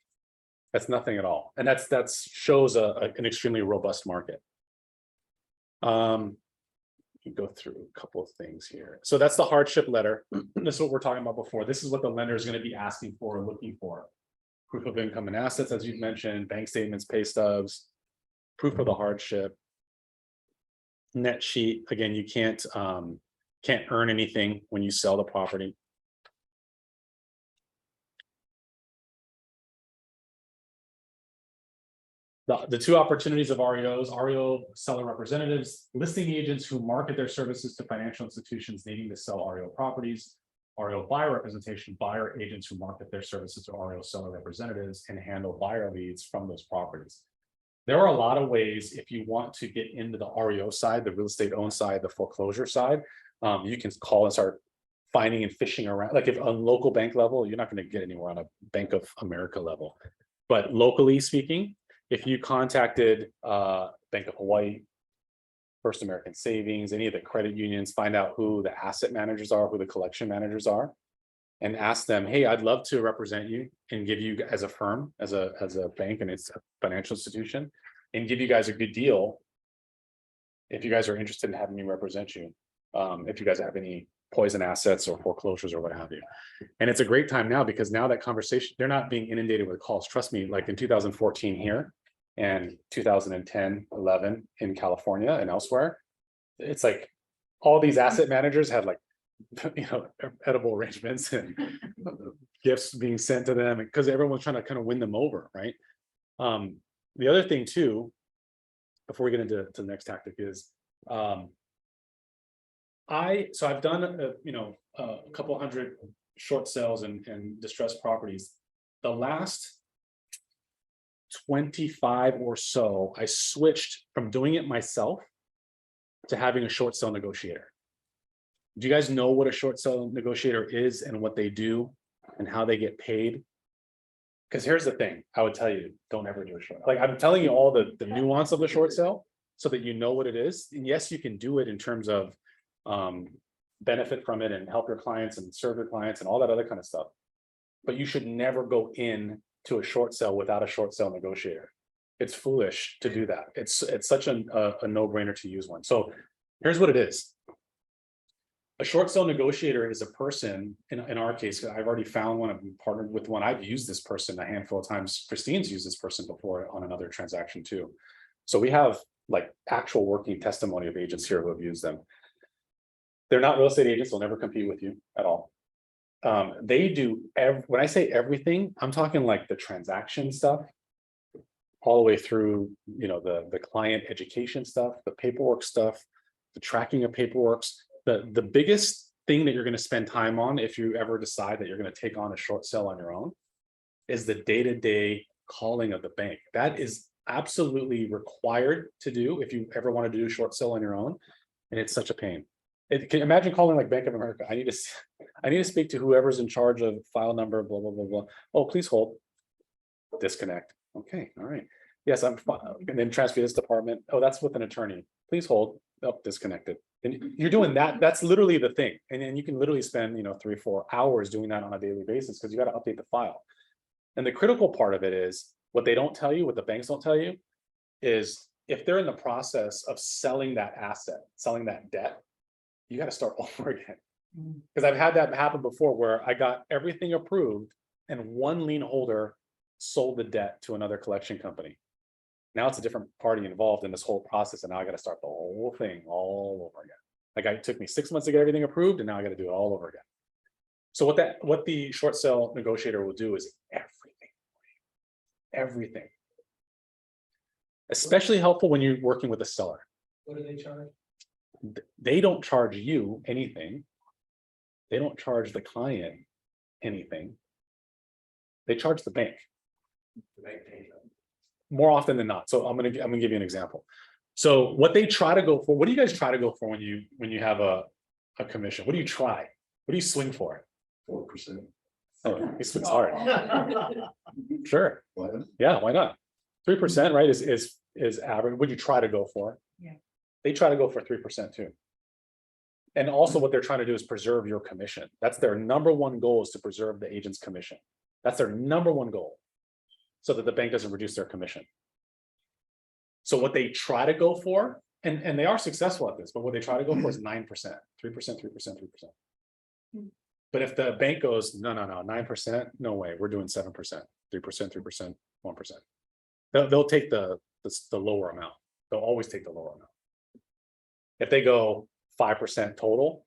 That's nothing at all. And that shows an extremely robust market. You go through a couple of things here. So that's the hardship letter. This is what we're talking about before. This is what the lender is going to be asking for or looking for. Proof of income and assets, as you've mentioned, bank statements, pay stubs, proof of the hardship. net sheet, again, you can't earn anything when you sell the property. The two opportunities of REOs, REO seller representatives, listing agents who market their services to financial institutions needing to sell REO properties, REO buyer representation, buyer agents who market their services to REO seller representatives and handle buyer leads from those properties. There are a lot of ways if you want to get into the REO side, the real estate owned side, the foreclosure side, you can call and start finding and fishing around. Like if on local bank level, you're not going to get anywhere on a Bank of America level, but locally speaking, if you contacted Bank of Hawaii, First American Savings, any of the credit unions, find out who the asset managers are, who the collection managers are, and ask them, hey, I'd love to represent you and give you as a firm, as a bank, and it's a financial institution, and give you guys a good deal if you guys are interested in having me represent you. If you guys have any poison assets or foreclosures or what have you. And it's a great time now because now that conversation, they're not being inundated with calls. Trust me, like in 2014 here and 2010, 11 in California and elsewhere, it's like all these asset managers had like, edible arrangements and gifts being sent to them because everyone's trying to kind of win them over, right? The other thing too, before we get into the next tactic is, I've done a couple hundred short sales and distressed properties. The last 25 or so, I switched from doing it myself to having a short sale negotiator. Do you guys know what a short sale negotiator is and what they do and how they get paid? Because here's the thing, I would tell you, don't ever do a short. Like I'm telling you all the nuance of the short sale so that you know what it is. And yes, you can do it in terms of benefit from it and help your clients and serve your clients and all that other kind of stuff. But you should never go in to a short sale without a short sale negotiator. It's foolish to do that. It's such a no-brainer to use one. So here's what it is. A short sale negotiator is a person, in our case, I've already found one, I've partnered with one, I've used this person a handful of times. Christine's used this person before on another transaction too. So we have like actual working testimony of agents here who have used them. They're not real estate agents, they'll never compete with you at all. They do, when I say everything, I'm talking like the transaction stuff, all the way through, the client education stuff, the paperwork stuff, the tracking of paperwork. The biggest thing that you're going to spend time on if you ever decide that you're going to take on a short sale on your own is the day-to-day calling of the bank. That is absolutely required to do if you ever want to do a short sale on your own. And it's such a pain. Can you imagine calling like Bank of America? I need to speak to whoever's in charge of file number, blah, blah, blah, blah. Oh, please hold. Disconnect. Okay, all right. Yes, I'm fine. And then transfer this department. Oh, that's with an attorney. Please hold. Oh, disconnected. And you're doing that. That's literally the thing. And then you can literally spend, 3-4 hours doing that on a daily basis because you got to update the file. And the critical part of it is what they don't tell you, what the banks don't tell you, is if they're in the process of selling that asset, selling that debt, you got to start over again. Because I've had that happen before where I got everything approved and one lien holder sold the debt to another collection company. Now it's a different party involved in this whole process, and now I got to start the whole thing all over again. Like it took me 6 months to get everything approved, and now I got to do it all over again. So what the short sale negotiator will do is everything. Especially helpful when you're working with a seller. What do they charge? They don't charge you anything. They don't charge the client anything. They charge the bank. The bank pays them. More often than not. So I'm gonna give you an example. So what they try to go for, what do you guys try to go for when you have a commission? What do you try? What do you swing for? 4%. Oh, he swings hard. Sure. What? Yeah, why not? 3%, right? Is average. Would you try to go for? Yeah. They try to go for 3% too. And also what they're trying to do is preserve your commission. That's their number one goal, is to preserve the agent's commission. That's their number one goal, so that the bank doesn't reduce their commission. So what they try to go for, and they are successful at this, but what they try to go for is 9%, 3%, 3%, 3%. But if the bank goes, no, 9%, no way, we're doing 7%, 3%, 3%, 1%. They'll take the lower amount. They'll always take the lower amount. If they go 5% total,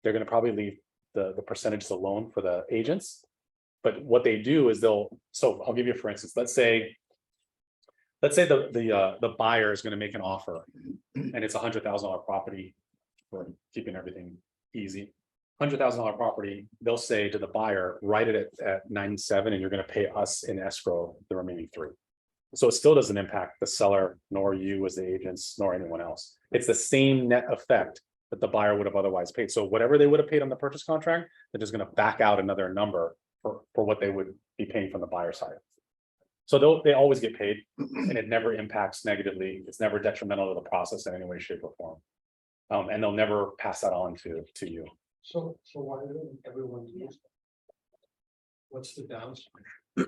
they're gonna probably leave the percentage alone for the agents. But what they do is so I'll give you, for instance, let's say the buyer is gonna make an offer and it's $100,000 property, for keeping everything easy. $100,000 property, they'll say to the buyer, write it at 97 and you're gonna pay us in escrow the remaining 3. So it still doesn't impact the seller, nor you as the agents, nor anyone else. It's the same net effect that the buyer would have otherwise paid. So whatever they would have paid on the purchase contract, they're just gonna back out another number for what they would be paying from the buyer side. So they always get paid and it never impacts negatively. It's never detrimental to the process in any way, shape or form. And they'll never pass that on to you. So why didn't everyone use it? What's the downside?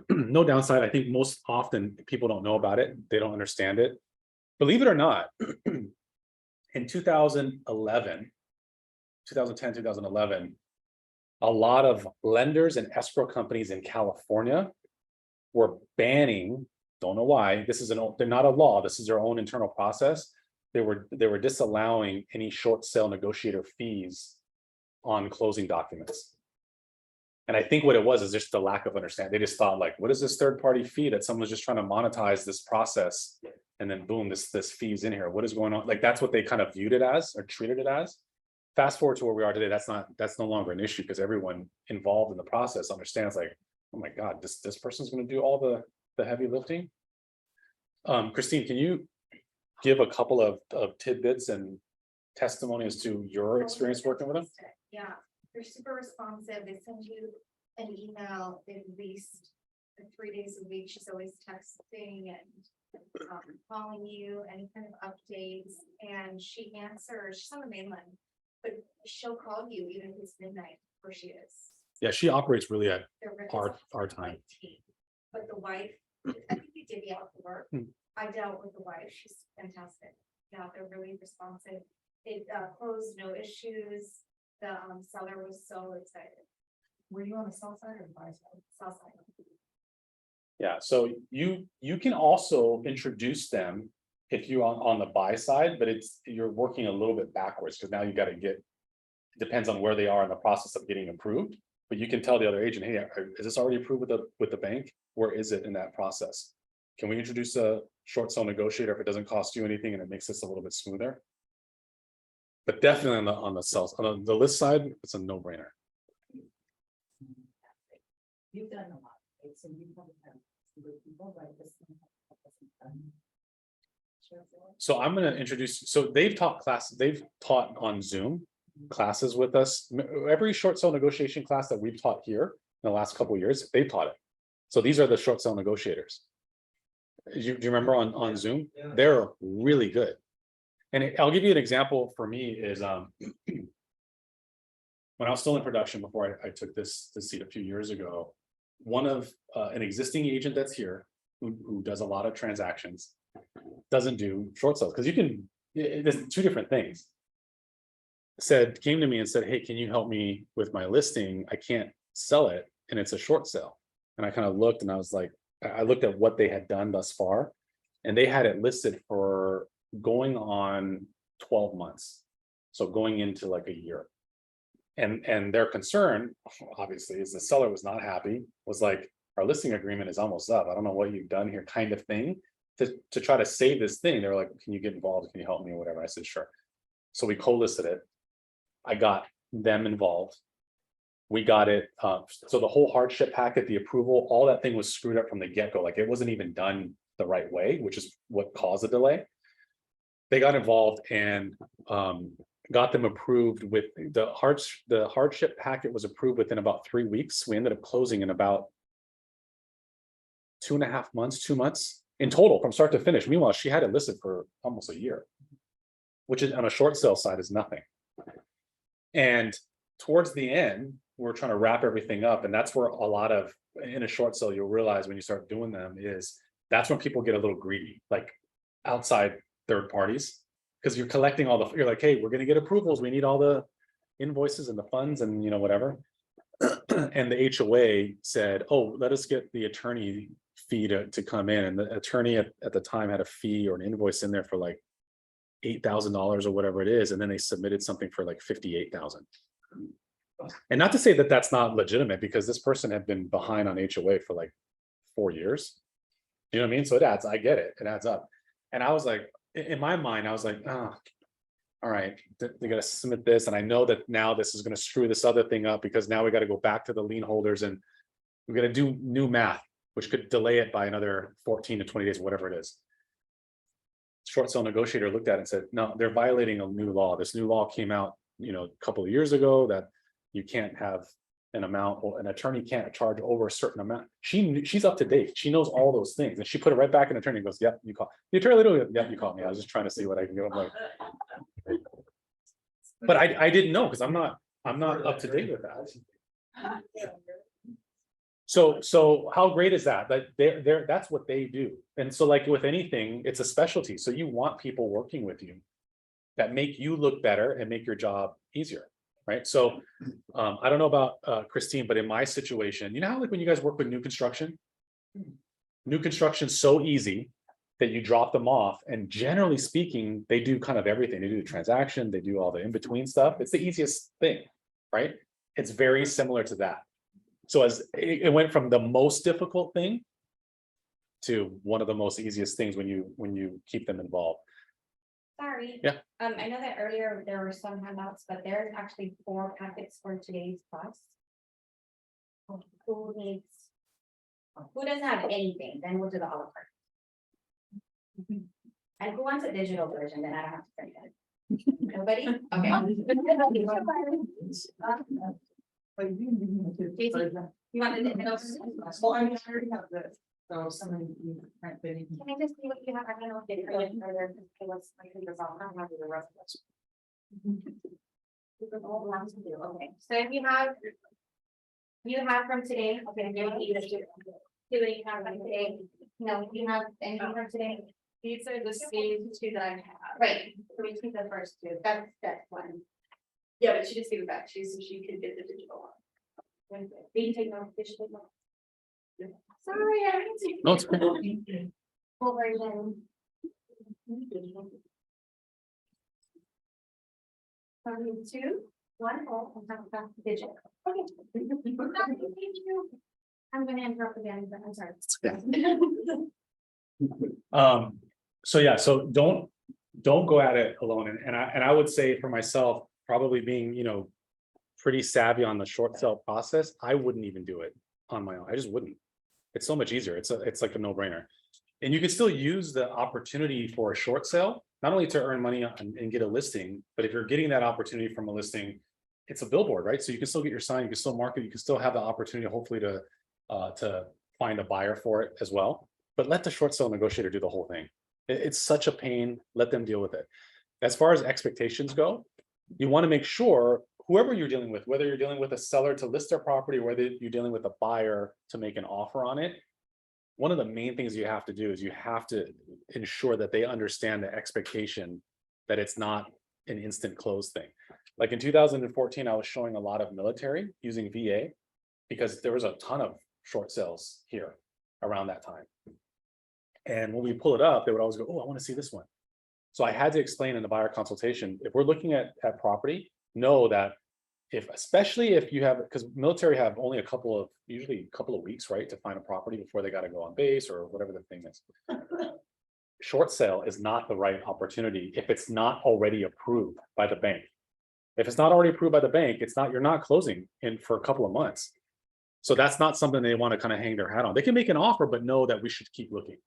No downside. I think most often people don't know about it. They don't understand it. Believe it or not, in 2011, 2011, a lot of lenders and escrow companies in California were banning, don't know why, they're not a law, this is their own internal process. They were disallowing any short sale negotiator fees on closing documents. And I think what it was is just the lack of understanding. They just thought like, what is this third-party fee that someone's just trying to monetize this process? And then boom, this fee's in here. What is going on? Like, that's what they kind of viewed it as or treated it as. Fast forward to where we are today, that's no longer an issue because everyone involved in the process understands like, oh my God, this person's going to do all the heavy lifting. Christine, can you give a couple of tidbits and testimonies to your experience working with them? Yeah, they're super responsive. They send you an email at least 3 days a week. She's always texting and calling you, any kind of updates. And she answers, she's on the mainland, but she'll call you even if it's midnight where she is. Yeah, she operates really at They're really our time. team. But the wife, I think we divvy out the work. I dealt with the wife. She's fantastic. Yeah, they're really responsive. It closed, no issues. The seller was so excited. Were you on the south side or the buy side? South side. Yeah, so you can also introduce them if you're on the buy side, but you're working a little bit backwards because now you got to depends on where they are in the process of getting approved. But you can tell the other agent, hey, is this already approved with the bank? Where is it in that process? Can we introduce a short sale negotiator if it doesn't cost you anything and it makes this a little bit smoother? But definitely on the list side, it's a no-brainer. You've done a lot, right? So you probably have some good people, right? This one hasn't done. So I'm going to introduce, so they've taught on Zoom classes with us. Every short sale negotiation class that we've taught here in the last couple of years, they've taught it. So these are the short sale negotiators. Do you remember on Zoom? Yeah. They're really good. And I'll give you an example for me is when I was still in production before I took this seat a few years ago, one of an existing agent that's here who does a lot of transactions doesn't do short sales because there's two different things. Came to me and said, hey, can you help me with my listing? I can't sell it and it's a short sale. And I kind of looked and I was like, I looked at what they had done thus far and they had it listed for going on 12 months. So going into like a year. And their concern, obviously, is the seller was not happy, was like, our listing agreement is almost up. I don't know what you've done here, kind of thing, to try to save this thing. They were like, can you get involved? Can you help me or whatever? I said, sure. So we co-listed it. I got them involved. We got it. So the whole hardship packet, the approval, all that thing was screwed up from the get-go. Like it wasn't even done the right way, which is what caused the delay. They got involved and got them approved with the hardship packet was approved within about 3 weeks. We ended up closing in about 2.5 months, 2 months in total from start to finish. Meanwhile, she had it listed for almost a year, which is on a short sale side is nothing. And towards the end, we're trying to wrap everything up. And that's where a lot of, in a short sale, you'll realize when you start doing them is that's when people get a little greedy, like outside third parties. Because you're collecting you're like, hey, we're going to get approvals. We need all the invoices and the funds and, whatever. And the HOA said, oh, let us get the attorney fee to come in. And the attorney at the time had a fee or an invoice in there for like $8,000 or whatever it is, and then they submitted something for like 58,000. And not to say that that's not legitimate, because this person had been behind on HOA for like 4 years. You know what I mean? So it adds, I get it, it adds up. And I was like, in my mind, I was like, oh, all right, they gotta submit this, and I know that now this is gonna screw this other thing up, because now we gotta go back to the lien holders and we gotta do new math, which could delay it by another 14 to 20 days, whatever it is. Short sale negotiator looked at it and said, no, they're violating a new law. This new law came out, a couple of years ago, that you can't have an amount, or an attorney can't charge over a certain amount. She's up to date. She knows all those things, and she put it right back in attorney and goes, yep, you call the attorney literally, yep, you caught me. I was just trying to see what I can do. I'm like, but I didn't know, because I'm not up to date with that. So how great is that? That that's what they do. And so, like with anything, it's a specialty. So you want people working with you that make you look better and make your job easier, right? So I don't know about Christine, but in my situation, you know how like when you guys work with new construction so easy that you drop them off, and generally speaking, they do kind of everything. They do the transaction, they do all the in-between stuff. It's the easiest thing, right? It's very similar to that. So as it went from the most difficult thing to one of the most easiest things when you keep them involved. Sorry. Yeah. I know that earlier there were some handouts, but there's actually 4 packets for today's class. Who doesn't have anything, then we'll do the a la carte. And who wants a digital version, then I don't have to print it. Nobody? Okay. Jason, you want the digital version? Well, I mean, I already have this, so somebody can print it. Can I just see what you have? I don't know if it's really further, because it was like, I don't have the rest of it. Okay, so if you have from today, okay, you what you have from today. No, you have anything from today? These are the same 2 that I have. Right, so we keep the first 2, that's one. Yeah, but she just gave it back to you so she could get the digital one. We can take no digital. Sorry, I didn't see. No, it's okay. Full version. From 2, 1, oh, I'm talking about digital. Okay. Thank you. I'm gonna interrupt again, but I'm sorry. So yeah, so don't go at it alone. And I would say for myself, probably being, pretty savvy on the short sale process, I wouldn't even do it on my own. I just wouldn't. It's so much easier. It's like a no-brainer. And you can still use the opportunity for a short sale, not only to earn money and get a listing, but if you're getting that opportunity from a listing, it's a billboard, right? So you can still get your sign, you can still market, you can still have the opportunity, hopefully, to find a buyer for it as well. But let the short sale negotiator do the whole thing. It's such a pain. Let them deal with it. As far as expectations go, you want to make sure whoever you're dealing with, whether you're dealing with a seller to list their property, or whether you're dealing with a buyer to make an offer on it, one of the main things you have to do is you have to ensure that they understand the expectation that it's not an instant close thing. Like in 2014, I was showing a lot of military using VA because there was a ton of short sales here around that time. And when we pull it up, they would always go, oh, I want to see this one. So I had to explain in the buyer consultation, if we're looking at property, know that especially if you have, because military have only usually a couple of weeks, right, to find a property before they got to go on base or whatever the thing is. Short sale is not the right opportunity if it's not already approved by the bank. If it's not already approved by the bank, you're not closing in for a couple of months. So that's not something they want to kind of hang their hat on. They can make an offer, but know that we should keep looking.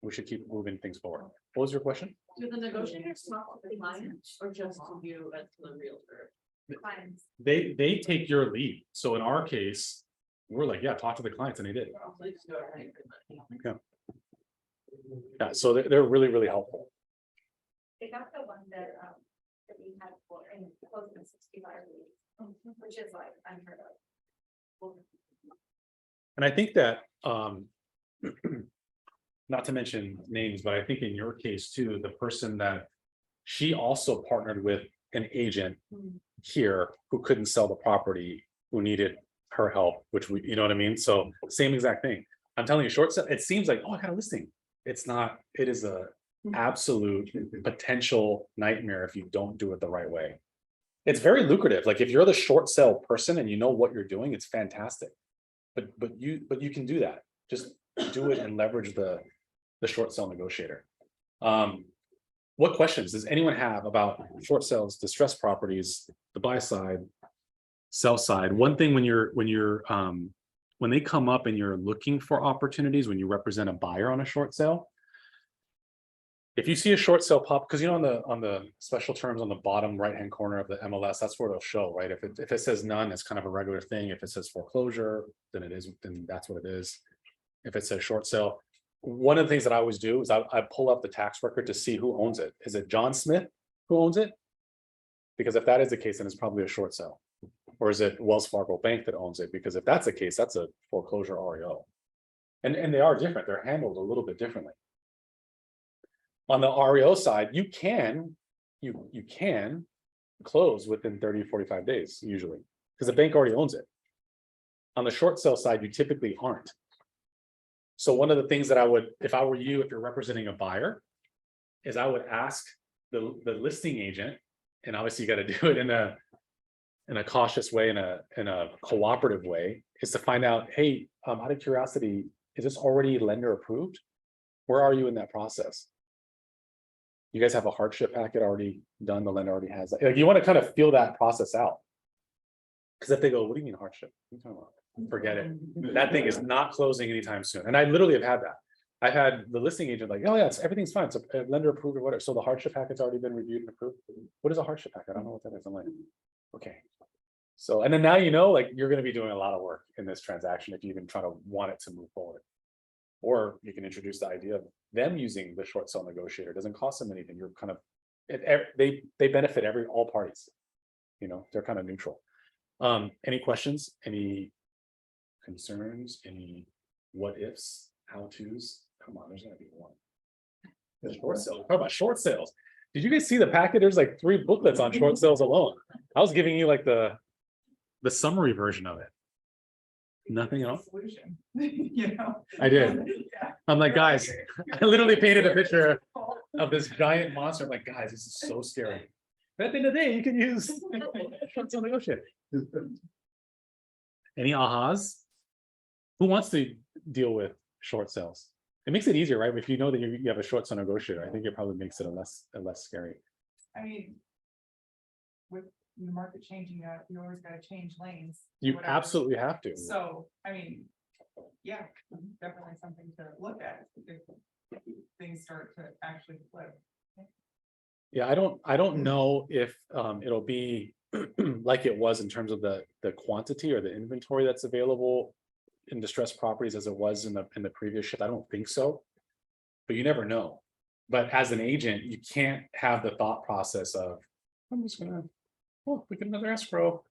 We should keep moving things forward. What was your question? Do the negotiators talk to the client or just to you as the realtor? Clients. They take your lead. So in our case, we're like, yeah, talk to the clients, and they did. Yeah, so they're really, really helpful. They got the one that we had for in close to 65 weeks, which is like unheard of. And I think that not to mention names, but I think in your case too, the person that she also partnered with an agent here who couldn't sell the property, who needed her help, which you know what I mean? So same exact thing. I'm telling you, short sale, it seems like, oh, I got a listing. It's not, it is a absolute potential nightmare if you don't do it the right way. It's very lucrative. Like if you're the short sale person and you know what you're doing, it's fantastic. But you can do that. Just do it and leverage the short sale negotiator. What questions does anyone have about short sales, distressed properties, the buy side, sell side? One thing when they come up and you're looking for opportunities, when you represent a buyer on a short sale, if you see a short sale pop, because you know on the special terms on the bottom right hand corner of the MLS, that's where it'll show, right? If it says none, it's kind of a regular thing. If it says foreclosure, then that's what it is. If it says short sale, one of the things that I always do is I pull up the tax record to see who owns it. Is it John Smith who owns it? Because if that is the case, then it's probably a short sale. Or is it Wells Fargo Bank that owns it? Because if that's the case, that's a foreclosure REO. And they are different. They're handled a little bit differently. On the REO side, you can close within 30, 45 days, usually, because the bank already owns it. On the short sale side, you typically aren't. So one of the things that I would, if I were you, if you're representing a buyer, is I would ask the listing agent, and obviously you got to do it in a cautious way, in a cooperative way, is to find out, hey, out of curiosity, is this already lender approved? Where are you in that process? You guys have a hardship packet already done, the lender already has that. Like, you want to kind of feel that process out. Because if they go, what do you mean hardship? What are you talking about? Forget it. That thing is not closing anytime soon. And I literally have had that. I've had the listing agent like, oh yeah, everything's fine. So lender approved or whatever. So the hardship packet's already been reviewed and approved. What is a hardship packet? I don't know what that is. I'm like, okay. So, and then now you know, like, you're going to be doing a lot of work in this transaction if you even try to want it to move forward. Or you can introduce the idea of them using the short sale negotiator. It doesn't cost them anything. You're kind of, they benefit all parties. You know, they're kind of neutral. Any questions? Any concerns? Any what ifs? How to's? Come on, there's gonna be one. The short sale. How about short sales? Did you guys see the packet? There's like 3 booklets on short sales alone. I was giving you like the summary version of it. Nothing else. Solution, you know? I did. Yeah. I'm like, guys, I literally painted a picture of this giant monster. I'm like, guys, this is so scary. But at the end of the day, you can use short sale negotiator. Any ahas? Who wants to deal with short sales? It makes it easier, right? If you know that you have a short sale negotiator, I think it probably makes it a less scary. I mean, with the market changing, you always gotta change lanes. You whatever. absolutely have to. So, I mean, yeah, definitely something to look at if things start to actually flip. Yeah, I don't know if it'll be like it was in terms of the quantity or the inventory that's available in distressed properties as it was in the previous shift. I don't think so, but you never know. But as an agent, you can't have the thought process of, I'm just gonna, oh, we get another escrow,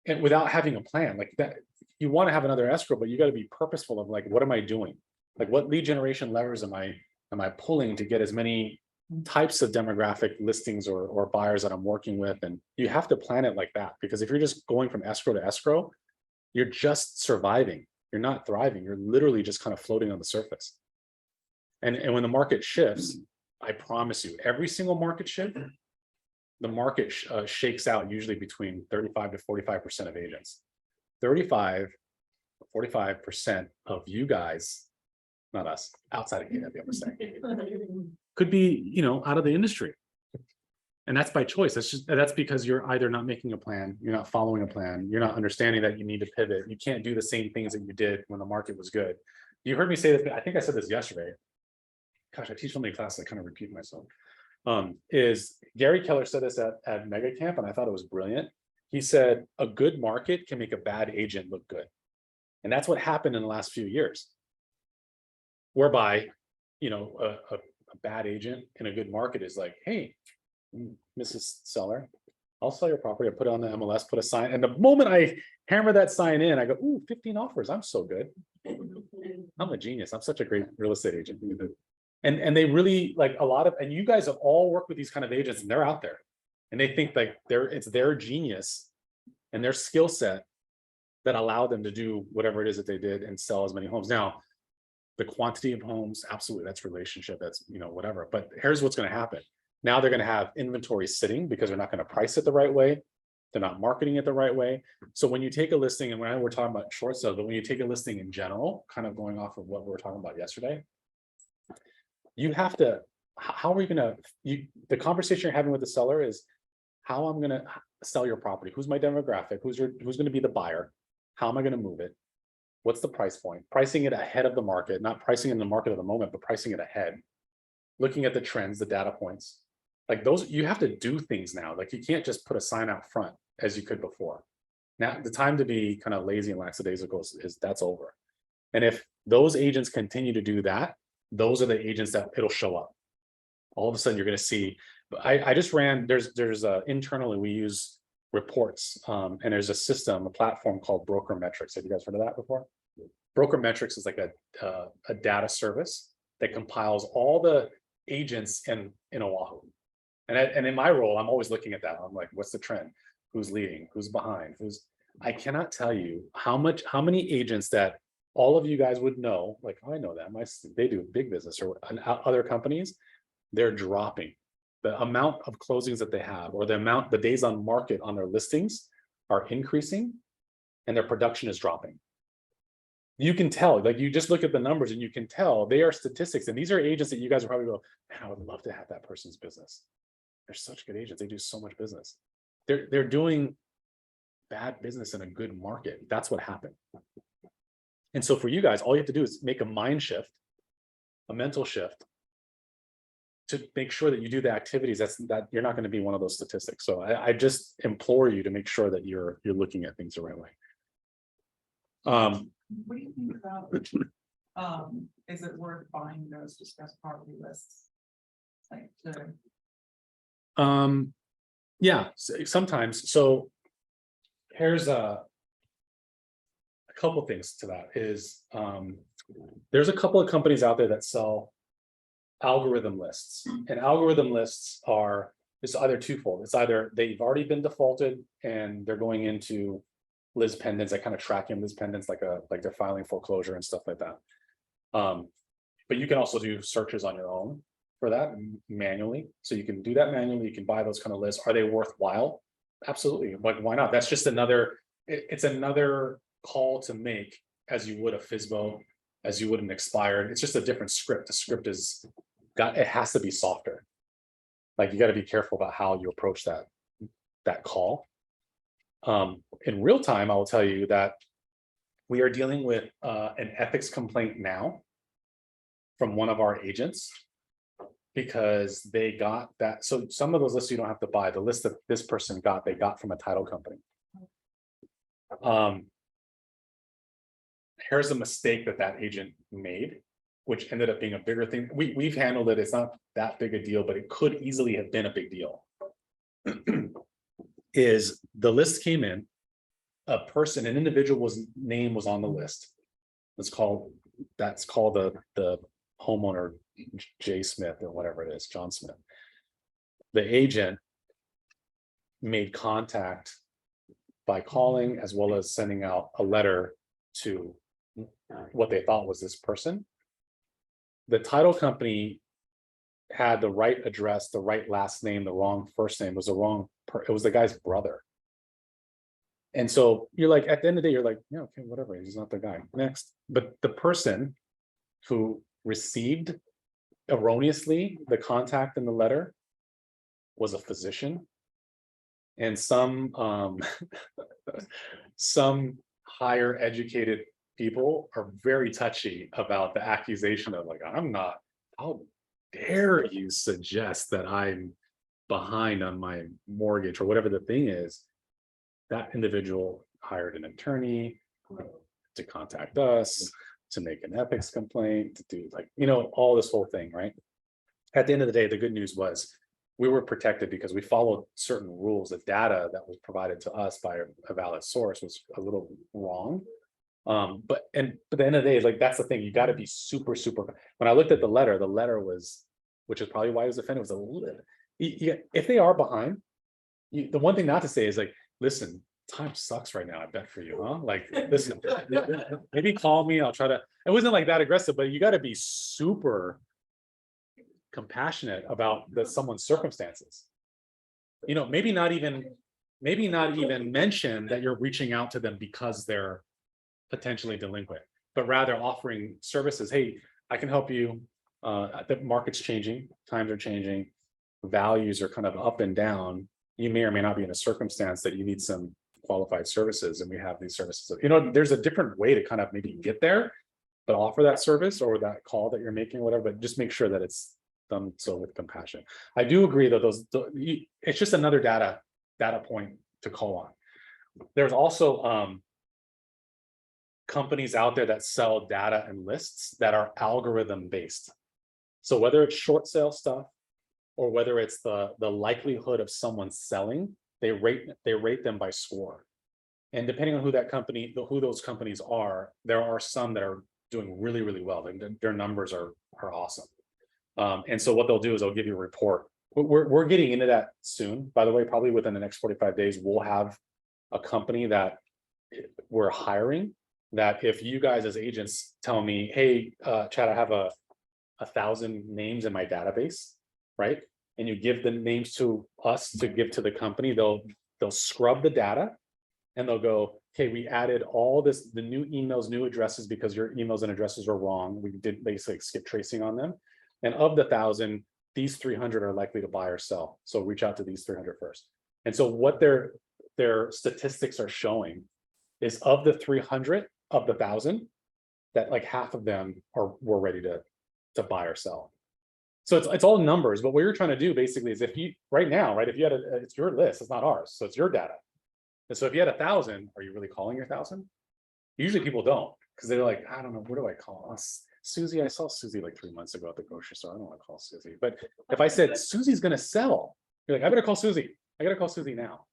and without having a plan like that. You want to have another escrow, but you got to be purposeful of like, what am I doing? Like, what lead generation levers am I pulling to get as many types of demographic listings or buyers that I'm working with? And you have to plan it like that, because if you're just going from escrow to escrow, you're just surviving. You're not thriving. You're literally just kind of floating on the surface. And when the market shifts, I promise you, every single market shift, the market shakes out usually between 35 to 45% of agents. 35 or 45% of you guys, not us, outside of KW, could be, you know, out of the industry. And that's by choice. That's because you're either not making a plan, you're not following a plan, you're not understanding that you need to pivot. You can't do the same things that you did when the market was good. You heard me say this, I think I said this yesterday. Gosh, I teach so many classes, I kind of repeat myself. Is Gary Keller said this at Mega Camp, and I thought it was brilliant. He said, a good market can make a bad agent look good. And that's what happened in the last few years. Whereby, you know, a bad agent in a good market is like, hey, Mrs. Seller, I'll sell your property. I put it on the MLS, put a sign. And the moment I hammer that sign in, I go, ooh, 15 offers. I'm so good. I'm a genius. I'm such a great real estate agent. And they really like a lot of, and you guys have all worked with these kind of agents, and they're out there. And they think like it's their genius and their skill set that allowed them to do whatever it is that they did and sell as many homes. Now, The quantity of homes, absolutely, that's relationship, that's, you know, whatever. But here's what's going to happen. Now they're going to have inventory sitting because they're not going to price it the right way. They're not marketing it the right way. So when you take a listing, and when we're talking about short sales, but when you take a listing in general, kind of going off of what we were talking about yesterday, you have to, how are you going to, the conversation you're having with the seller is how I'm going to sell your property. Who's my demographic? Who's going to be the buyer? How am I going to move it? What's the price point? Pricing it ahead of the market, not pricing in the market of the moment, but pricing it ahead. Looking at the trends, the data points, like those, you have to do things now. Like you can't just put a sign out front as you could before. Now, the time to be kind of lazy and lackadaisical is that's over. And if those agents continue to do that, those are the agents that it'll show up. All of a sudden, you're going to see. I just ran. There's internally we use reports, and there's a system, a platform called Broker Metrics. Have you guys heard of that before? Broker Metrics is like a data service that compiles all the agents in Oahu. And in my role, I'm always looking at that. I'm like, what's the trend? Who's leading? Who's behind? I cannot tell you how many agents that all of you guys would know, like, oh, I know that. They do big business or other companies, they're dropping. The amount of closings that they have, or the days on market on their listings are increasing, and their production is dropping. You can tell, like you just look at the numbers and you can tell they are statistics. And these are agents that you guys will probably go, man, I would love to have that person's business. They're such good agents. They do so much business. They're doing bad business in a good market. That's what happened. And so for you guys, all you have to do is make a mind shift, a mental shift, to make sure that you do the activities that you're not going to be one of those statistics. So I just implore you to make sure that you're looking at things the right way. What do you think about, is it worth buying those distressed property lists? Like Yeah, sometimes. So here's a couple things to that is, there's a couple of companies out there that sell algorithm lists, and algorithm lists it's either twofold. It's either they've already been defaulted and they're going into Liz pendants, that kind of tracking Liz pendants, like they're filing foreclosure and stuff like that. But you can also do searches on your own for that manually. So you can do that manually. You can buy those kind of lists. Are they worthwhile? Absolutely. Like, why not? That's just it's another call to make, as you would a FSBO, as you would an expired. It's just a different script. The script it has to be softer. Like, you got to be careful about how you approach that call. In real time, I will tell you that we are dealing with an ethics complaint now from one of our agents, because they got that. So some of those lists you don't have to buy. The list that this person got, they got from a title company. Here's a mistake that agent made, which ended up being a bigger thing. We've handled it. It's not that big a deal, but it could easily have been a big deal. Is the list came in, an individual's name was on the list. That's called the homeowner J. Smith or whatever it is, John Smith. The agent made contact by calling, as well as sending out a letter to what they thought was this person. The title company had the right address, the right last name, the wrong first name. It was the guy's brother. And so you're like, at the end of the day, you're like, yeah, okay, whatever, he's not the guy. Next. But the person who received erroneously the contact in the letter was a physician, and some higher educated people are very touchy about the accusation of, like, how dare you suggest that I'm behind on my mortgage, or whatever the thing is. That individual hired an attorney to contact us, to make an ethics complaint, to do, like, all this whole thing, right? At the end of the day, the good news was we were protected because we followed certain rules. The data that was provided to us by a valid source was a little wrong. But at the end of the day, like, that's the thing, you got to be super, super. When I looked at the letter was, which is probably why he was offended, was a little, if they are behind, the one thing not to say is, like, listen, time sucks right now, I bet for you, huh? Like, listen, maybe call me, I'll try to, it wasn't like that aggressive, but you gotta be super compassionate about someone's circumstances. You know, maybe not even mention that you're reaching out to them because they're potentially delinquent, but rather offering services. Hey, I can help you. The market's changing, times are changing, values are kind of up and down. You may or may not be in a circumstance that you need some qualified services, and we have these services. You know, there's a different way to kind of maybe get there, but offer that service or that call that you're making, whatever, but just make sure that it's done so with compassion. I do agree that it's just another data point to call on. There's also companies out there that sell data and lists that are algorithm based. So whether it's short sale stuff or whether it's the likelihood of someone selling, they rate them by score. And depending on who those companies are, there are some that are doing really, really well. Their numbers are awesome. And so what they'll do is they'll give you a report. We're getting into that soon. By the way, probably within the next 45 days, we'll have a company that we're hiring that if you guys as agents tell me, hey, Chad, I have 1,000 names in my database, right? And you give the names to us to give to the company, they'll scrub the data and they'll go, okay, we added all the new emails, new addresses because your emails and addresses are wrong. We did basically skip tracing on them. And of the 1,000, these 300 are likely to buy or sell. So reach out to these 300 first. And so what their statistics are showing is of the 300 of the 1,000, that like half of them were ready to buy or sell. So it's all numbers, but what you're trying to do basically is if you right now, right, if you had it's your list, it's not ours, so it's your data. And so if you had 1,000, are you really calling your 1,000? Usually people don't, because they're like, I don't know, what do I call? Susie, I saw Susie like 3 months ago at the grocery store. I don't want to call Susie. But if I said Susie's gonna sell, you're like, I better call Susie. I gotta call Susie now.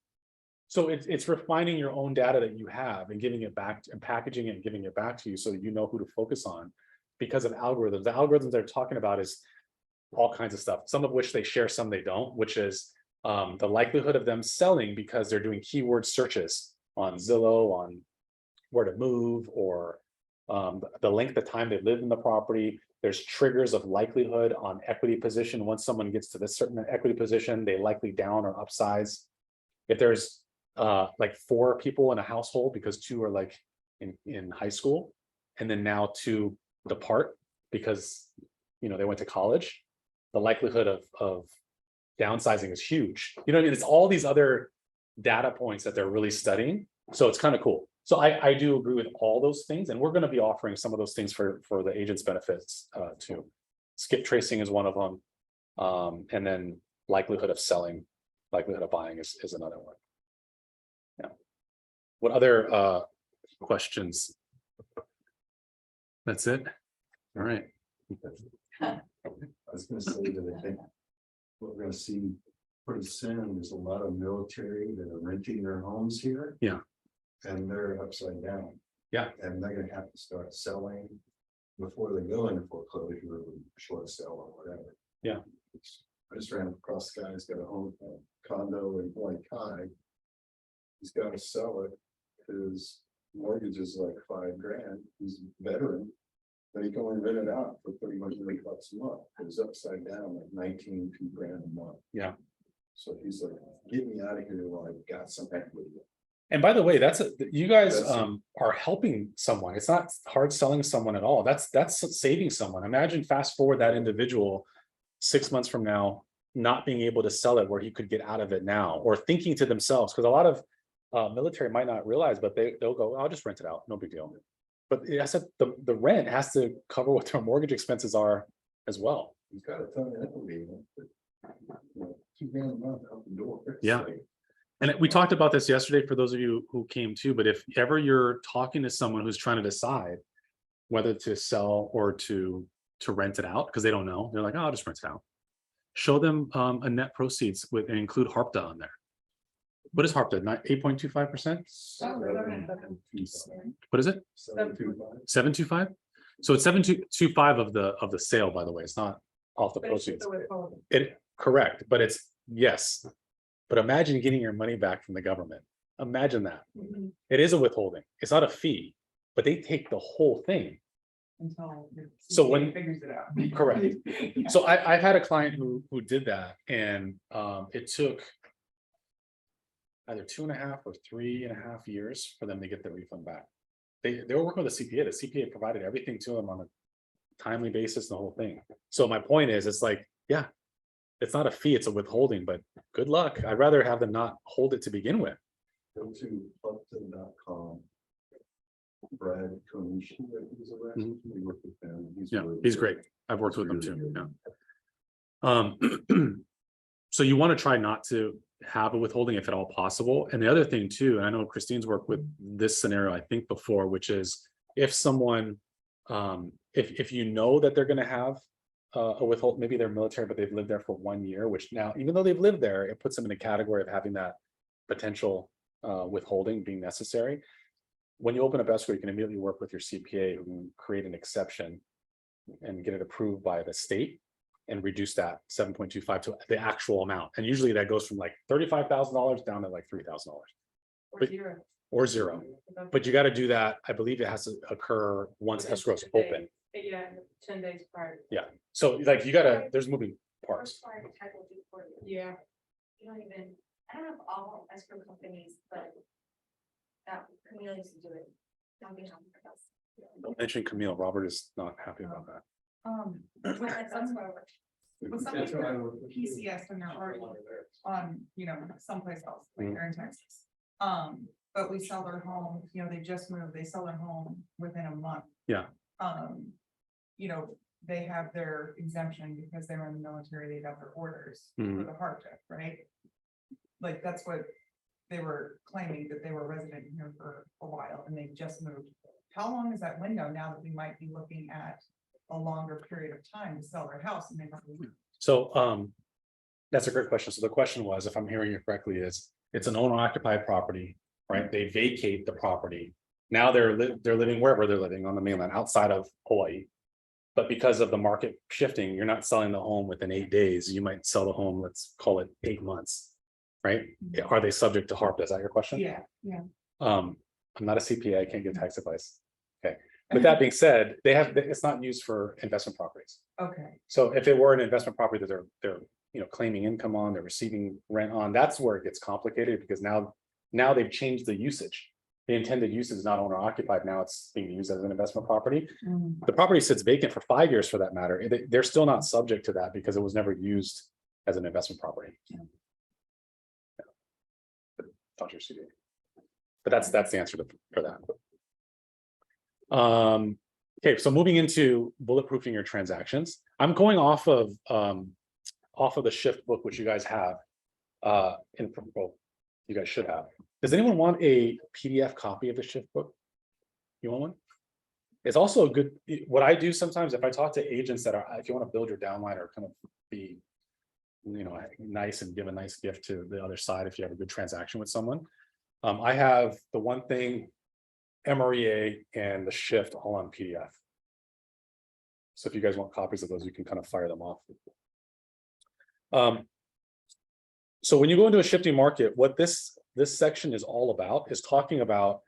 So it's refining your own data that you have and giving it back and packaging it and giving it back to you so that you know who to focus on because of algorithms. The algorithms they're talking about is all kinds of stuff, some of which they share, some they don't, which is the likelihood of them selling because they're doing keyword searches on Zillow, on where to move, or the length of time they lived in the property. There's triggers of likelihood on equity position. Once someone gets to this certain equity position, they likely down or upsize. If there's like 4 people in a household because 2 are like in high school, and then now 2 depart because they went to college, the likelihood of downsizing is huge. You know what I mean? It's all these other data points that they're really studying. So it's kind of cool. So I do agree with all those things, and we're going to be offering some of those things for the agents' benefits too. Skip tracing is one of them, and then likelihood of selling, likelihood of buying is another one. Yeah. What other questions? That's it. All right. I was gonna say that I think what we're gonna see pretty soon is a lot of military that are renting their homes here. Yeah. And they're upside down. Yeah. And they're gonna have to start selling before they go into foreclosure or short sale or whatever. Yeah. I just ran across the guy who's got a home condo in Hawaii High. He's got to sell it. His mortgage is like $5,000. He's a veteran. But he can only rent it out for pretty much $30 a month. It was upside down like 19, $2,000 a month. Yeah. So he's like, get me out of here while I've got some equity. And by the way, you guys are helping someone. It's not hard selling someone at all. That's saving someone. Imagine fast forward that individual 6 months from now, not being able to sell it where he could get out of it now, or thinking to themselves, because a lot of military might not realize, but they'll go, I'll just rent it out. No big deal. But I said the rent has to cover what their mortgage expenses are as well. He's got a ton of equity. $2,000 a month out the door. Yeah. And we talked about this yesterday for those of you who came too, but if ever you're talking to someone who's trying to decide whether to sell or to rent it out, because they don't know, they're like, oh, I'll just rent it out. Show them a net proceeds and include HARPTA on there. What is HARPTA? 8.25%? What is it? 725? So it's 725 of the sale, by the way. It's not off the proceeds. Correct, but it's yes. But imagine getting your money back from the government. Imagine that. It is a withholding. It's not a fee, but they take the whole thing. Until. the So CPA when- Figures it out. Correct. So I've had a client who did that, and it took either 2.5 or 3.5 years for them to get the refund back. They were working with a CPA. The CPA provided everything to them on a timely basis, the whole thing. So my point is, it's like, yeah, it's not a fee, it's a withholding, but good luck. I'd rather have them not hold it to begin with. Go to upton.com. Brad Konishi, he's a rep, we work with him. Yeah, really he's good. great. I've worked He's with him really too. good. Yeah. So you want to try not to have a withholding if at all possible. And the other thing too, and I know Christine's worked with this scenario, I think before, which is if someone, if you know that they're going to have a withhold, maybe they're military, but they've lived there for 1 year, which now, even though they've lived there, it puts them in a category of having that potential withholding being necessary. When you open up escrow, you can immediately work with your CPA who can create an exception and get it approved by the state and reduce that 7.25 to the actual amount. And usually that goes from like $35,000 down to like $3,000 Or zero. or zero. But you got to do that. I believe it has to occur once escrow is open. Yeah, 10 days prior. So like you gotta, there's moving parts. First part, type will do for you. Yeah. You don't even, I don't know if all escrow companies, but that Camille used to do it. Don't be happy with us. Don't mention Camille. Robert is not happy about that. That's what I work. With some That's what I would- PCS and they're already on, someplace else, like Mm. they're in Texas. But we sell their home, they just moved, they sell their home within a month. Yeah. They have their exemption because they were in the military, they got their orders for Mhm. the hardship, right? Like, that's what they were claiming, that they were resident here for a while and they just moved. How long is that window now that we might be looking at a longer period of time to sell their house and they probably moved? So that's a great question. So the question was, if I'm hearing you correctly, is it's an owner occupied property, right? They vacate the property. Now they're living wherever they're living on the mainland outside of Hawaii. But because of the market shifting, you're not selling the home within 8 days. You might sell the home, let's call it 8 months, right? Are they subject to HARP? Is that your question? Yeah. I'm not a CPA, I can't give tax advice. Okay, with that being said, it's not used for investment properties. Okay, So if it were an investment property that they're claiming income on, they're receiving rent on, that's where it gets complicated because now they've changed the usage. The intended use is not owner occupied. Now it's being used as an investment property. The property sits vacant for 5 years for that matter. They're still not subject to that because it was never used as an investment property. Yeah. Talk to your CPA. But that's the answer for that. Okay, so moving into bulletproofing your transactions. I'm going off of the shift book, which you guys have. Well, you guys should have. Does anyone want a PDF copy of the shift book? You want one? It's also a good, what I do sometimes, if I talk to agents that are, if you want to build your downline or kind of be, nice and give a nice gift to the other side, if you have a good transaction with someone. I have the one thing, MREA and the shift all on PDF. So if you guys want copies of those, you can kind of fire them off. So when you go into a shifting market, what this section is all about is talking about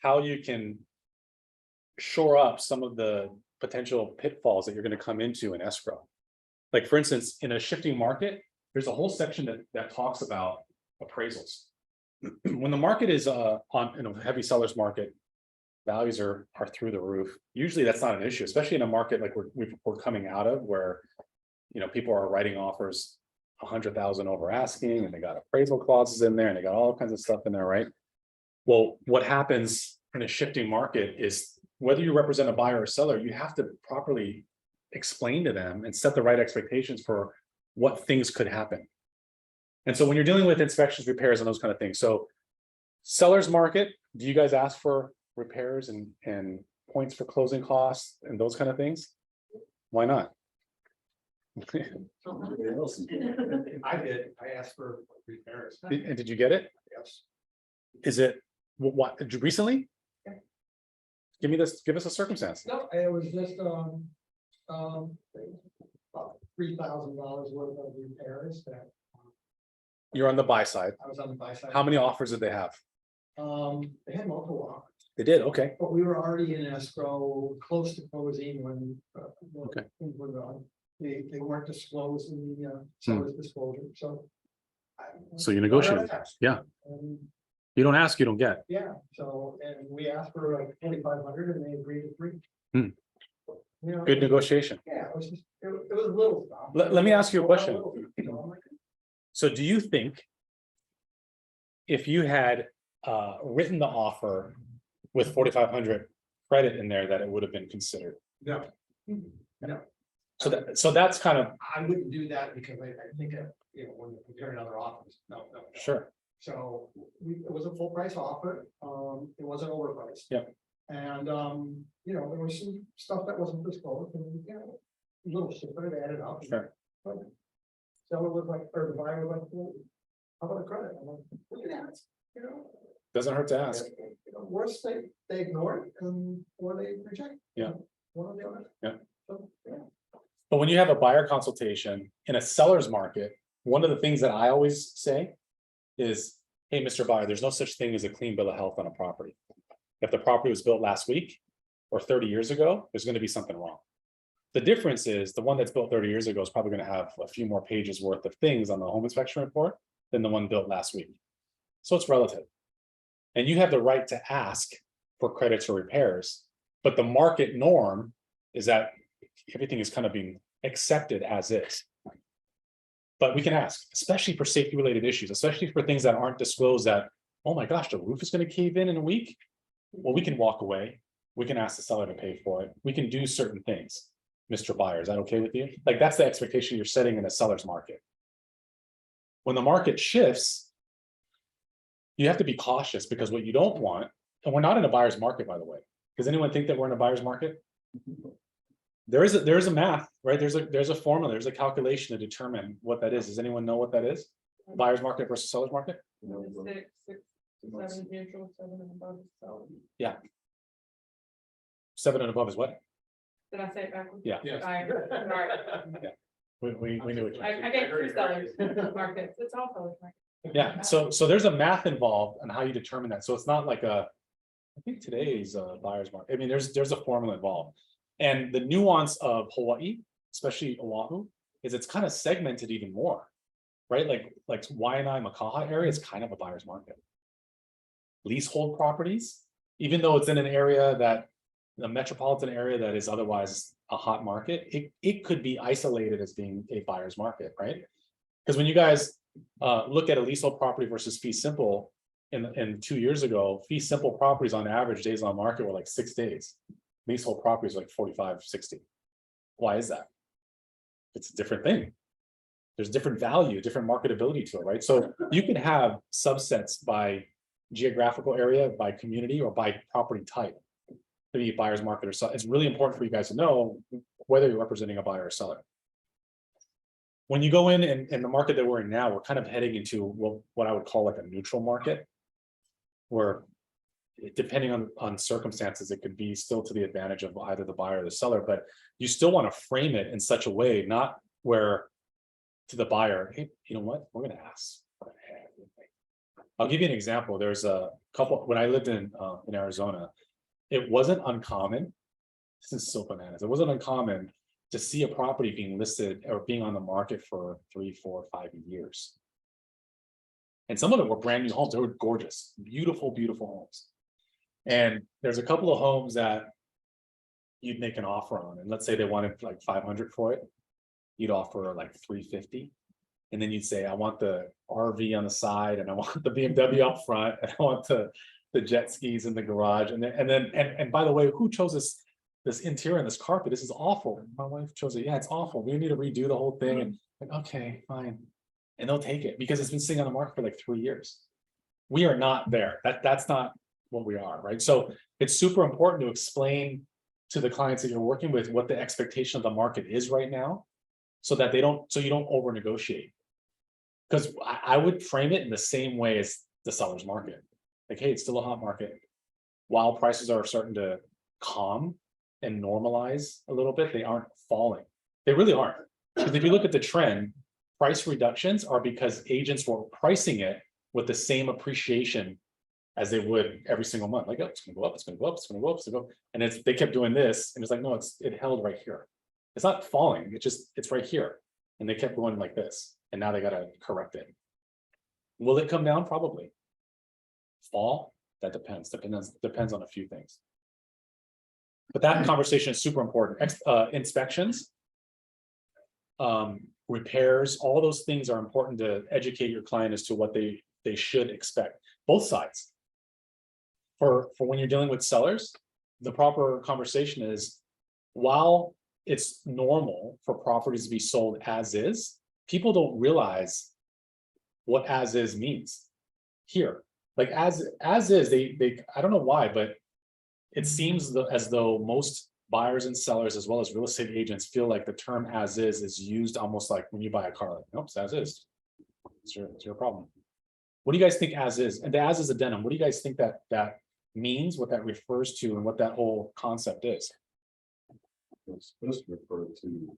how you can shore up some of the potential pitfalls that you're going to come into in escrow. Like for instance, in a shifting market, there's a whole section that talks about appraisals. When the market is in a heavy seller's market, values are through the roof. Usually that's not an issue, especially in a market like we're coming out of where people are writing offers 100,000 over asking, and they got appraisal clauses in there, and they got all kinds of stuff in there, right? Well, what happens in a shifting market is whether you represent a buyer or seller, you have to properly explain to them and set the right expectations for what things could happen. And so when you're dealing with inspections, repairs, and those kind of things, so seller's market, do you guys ask for repairs and points for closing costs and those kind of things? Why not? Everybody else is doing it. I did, I asked for repairs. And did you get it? Yes. Is it what did you recently? Yeah. Give us a circumstance. No, it was just, about $3,000 worth of repairs that You're on the buy side. I was on the buy side. How many offers did they have? They had multiple offers, They did, okay. but we were already in escrow, close to closing when. Okay. Things were done. They weren't disclosed in the seller's disclosure, so. So you negotiated. Yeah. And, You don't ask, you don't get. yeah, so, and we asked for like 2,500 and they agreed to 3. Hmm. You know, Good negotiation. yeah, it was just, it was little stuff. Let me ask you a question. You know, I'm like, So do you think if you had written the offer with 4,500 credit in there, that it would have been considered? No. No, So that's kind of, I wouldn't do that because I think, when you compare other offers, no. sure, So it was a full price offer, it wasn't overpriced. Yep. And, there was some stuff that wasn't disclosed and, little shit, but it added up. sure. But seller was like, or the buyer was like, well, how about a credit? I'm like, we can ask, Doesn't hurt to ask. Worst they ignore it or they reject. Yeah. One or the other. Yeah. So, yeah. But when you have a buyer consultation in a seller's market, one of the things that I always say is, hey, Mr. Buyer, there's no such thing as a clean bill of health on a property. If the property was built last week or 30 years ago, there's going to be something wrong. The difference is the one that's built 30 years ago is probably going to have a few more pages worth of things on the home inspection report than the one built last week. So it's relative. And you have the right to ask for credits or repairs, but the market norm is that everything is kind of being accepted as is. But we can ask, especially for safety related issues, especially for things that aren't disclosed that, oh my gosh, the roof is going to cave in a week. Well, we can walk away. We can ask the seller to pay for it. We can do certain things. Mr. Buyer, is that okay with you? Like that's the expectation you're setting in a seller's market. When the market shifts, you have to be cautious because what you don't want, and we're not in a buyer's market, by the way. Does anyone think that we're in a buyer's market? There is a math, right? There's a formula, there's a calculation to determine what that is. Does anyone know what that is? Buyer's market versus seller's market? Six, 7 neutral, 7 and above. So Yeah. 7 and above is what? did I say it backwards? Yeah. Sorry. We knew it. I get 2 sellers markets. It's all sellers market. Yeah, so there's a math involved on how you determine that. So it's not like I think today's buyer's market. I mean, there's a formula involved. And the nuance of Hawaii, especially Oahu, is it's kind of segmented even more, right? Like Waianae, Makaha area is kind of a buyer's market. Leasehold properties, even though it's in an area that a metropolitan area that is otherwise a hot market, it could be isolated as being a buyer's market, right? Because when you guys look at a leasehold property versus fee simple, in 2 years ago, fee simple properties on average days on market were like 6 days. Leasehold properties like 45, 60. Why is that? It's a different thing. There's different value, different marketability to it, right? So you can have subsets by geographical area, by community, or by property type to be buyer's market or seller. It's really important for you guys to know whether you're representing a buyer or seller. When you go in the market that we're in now, we're kind of heading into what I would call like a neutral market, where depending on circumstances, it could be still to the advantage of either the buyer or the seller, but you still want to frame it in such a way, not where to the buyer, hey, you know what, we're going to ask. I'll give you an example. There's a couple, when I lived in Arizona, it wasn't uncommon. This is so bananas. It wasn't uncommon to see a property being listed or being on the market for 3, 4, 5 years. And some of them were brand new homes. They were gorgeous, beautiful, beautiful homes. And there's a couple of homes that you'd make an offer on. And let's say they wanted like 500 for it. You'd offer like 350. And then you'd say, I want the RV on the side, and I want the BMW up front, and I want the jet skis in the garage. And by the way, who chose this interior and this carpet? This is awful. My wife chose it. Yeah, it's awful. We need to redo the whole thing. And like, okay, fine. And they'll take it because it's been sitting on the market for like 3 years. We are not there. That's not what we are, right? So it's super important to explain to the clients that you're working with what the expectation of the market is right now, so that you don't over negotiate. Because I would frame it in the same way as the seller's market. Like, hey, it's still a hot market. While prices are starting to calm and normalize a little bit, they aren't falling. They really aren't. Because if you look at the trend, price reductions are because agents were pricing it with the same appreciation as they would every single month, like, oh, it's gonna go up, it's gonna go up, it's gonna go up, it's gonna go. And they kept doing this, and it's like, no, it held right here. It's not falling, it's right here. And they kept going like this, and now they gotta correct it. Will it come down? Probably. Fall? That depends on a few things. But that conversation is super important. Inspections. Repairs, all those things are important to educate your client as to what they should expect, both sides. For when you're dealing with sellers, the proper conversation is, while it's normal for properties to be sold as is, people don't realize what as is means here. Like as is, they I don't know why, but it seems as though most buyers and sellers, as well as real estate agents, feel like the term as is used almost like when you buy a car, like, nope, it's as is. It's your problem. What do you guys think as is? And the as is addendum, what do you guys think that means, what that refers to, and what that whole concept is? It's supposed to refer to,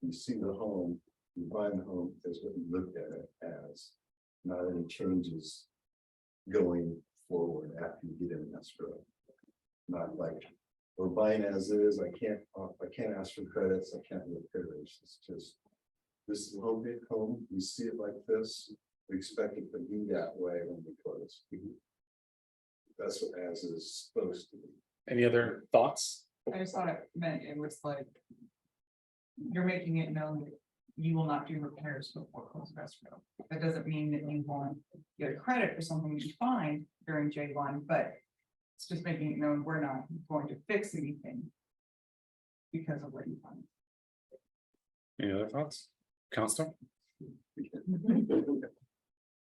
you see the home, you buy the home as what you looked at it as, not any changes going forward after you get in escrow. Not like, we're buying as is, I can't ask for credits, I can't do repairs. It's just, this is a home, we see it like this, we expect it to be that way when we close. That's what as is supposed to be. Any other thoughts? I just thought it meant it was like, you're making it known that you will not do repairs before close of escrow. That doesn't mean that you won't get a credit for something you find during J1, but it's just making it known we're not going to fix anything because of what you find. Any other thoughts? Counselor?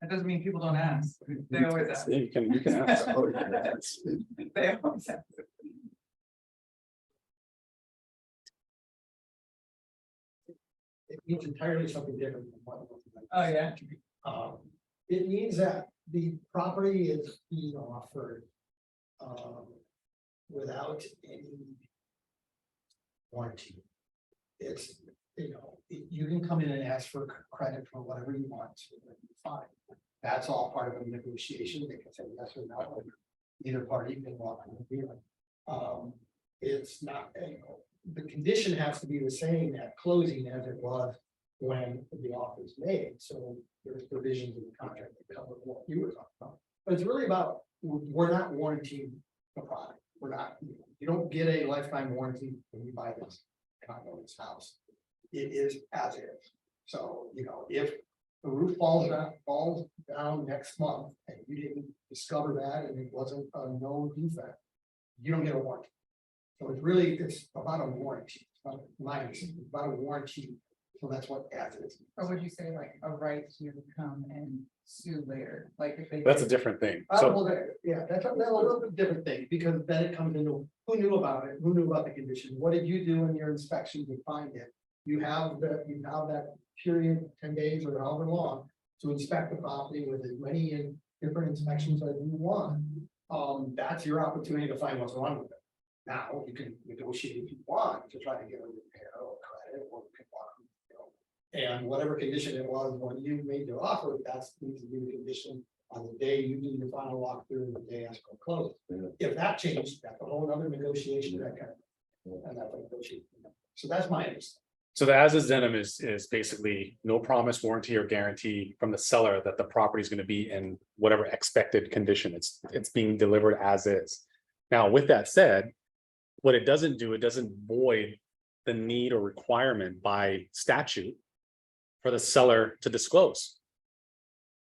That doesn't mean people don't ask. They always ask. Yeah, you can ask. Oh, yeah, that's- They always ask. It means entirely something different from what. Oh, yeah. It means that the property is being offered. Without any warranty. It's, you can come in and ask for credit for whatever you want to, and fine. That's all part of a negotiation. They can say yes or no. Either party can walk in the deal. It's not, the condition has to be the same at closing as it was when the offer is made. So there's provisions in the contract that cover what you were talking about. But it's really about, we're not warranting the product. We're not, you don't get a lifetime warranty when you buy this condo, this house. It is as is. So, if the roof falls down next month and you didn't discover that and it wasn't a known defect, you don't get a warranty. So it's about a warranty. It's not minus, it's about a warranty. So that's what as is. Or would you say like a right to come and sue later? Like if they. That's a different thing. Well, that's a little bit different thing, because then it comes into who knew about it, who knew about the condition, what did you do in your inspection to find it? You have that period, 10 days or however long, to inspect the property with as many different inspections as you want. That's your opportunity to find what's wrong with it. Now you can negotiate if you want to try to get a repair or credit, or and whatever condition it was when you made your offer, that's needs to be the condition on the day you do your final walkthrough and the day escrow closed. If that changed, that's a whole other negotiation, that kind of, and that's a negotiation. So that's my understanding. So the as is addendum is basically no promise, warranty, or guarantee from the seller that the property is going to be in whatever expected condition it's being delivered as is. Now, with that said, what it doesn't do, it doesn't void the need or requirement by statute for the seller to disclose.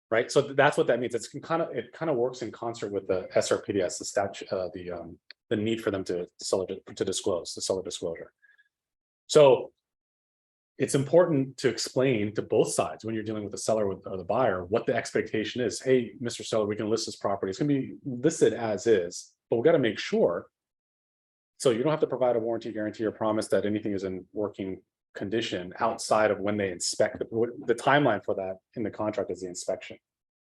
Right, so that's what that means. It kind of works in concert with the SRPDS, the statute, the need for them to disclose, the seller disclosure. So it's important to explain to both sides when you're dealing with the seller or the buyer what the expectation is. Hey, Mr. Seller, we can list this property. It's going to be listed as is, but we got to make sure. So you don't have to provide a warranty, guarantee, or promise that anything is in working condition outside of when they inspect the timeline for that in the contract is the inspection.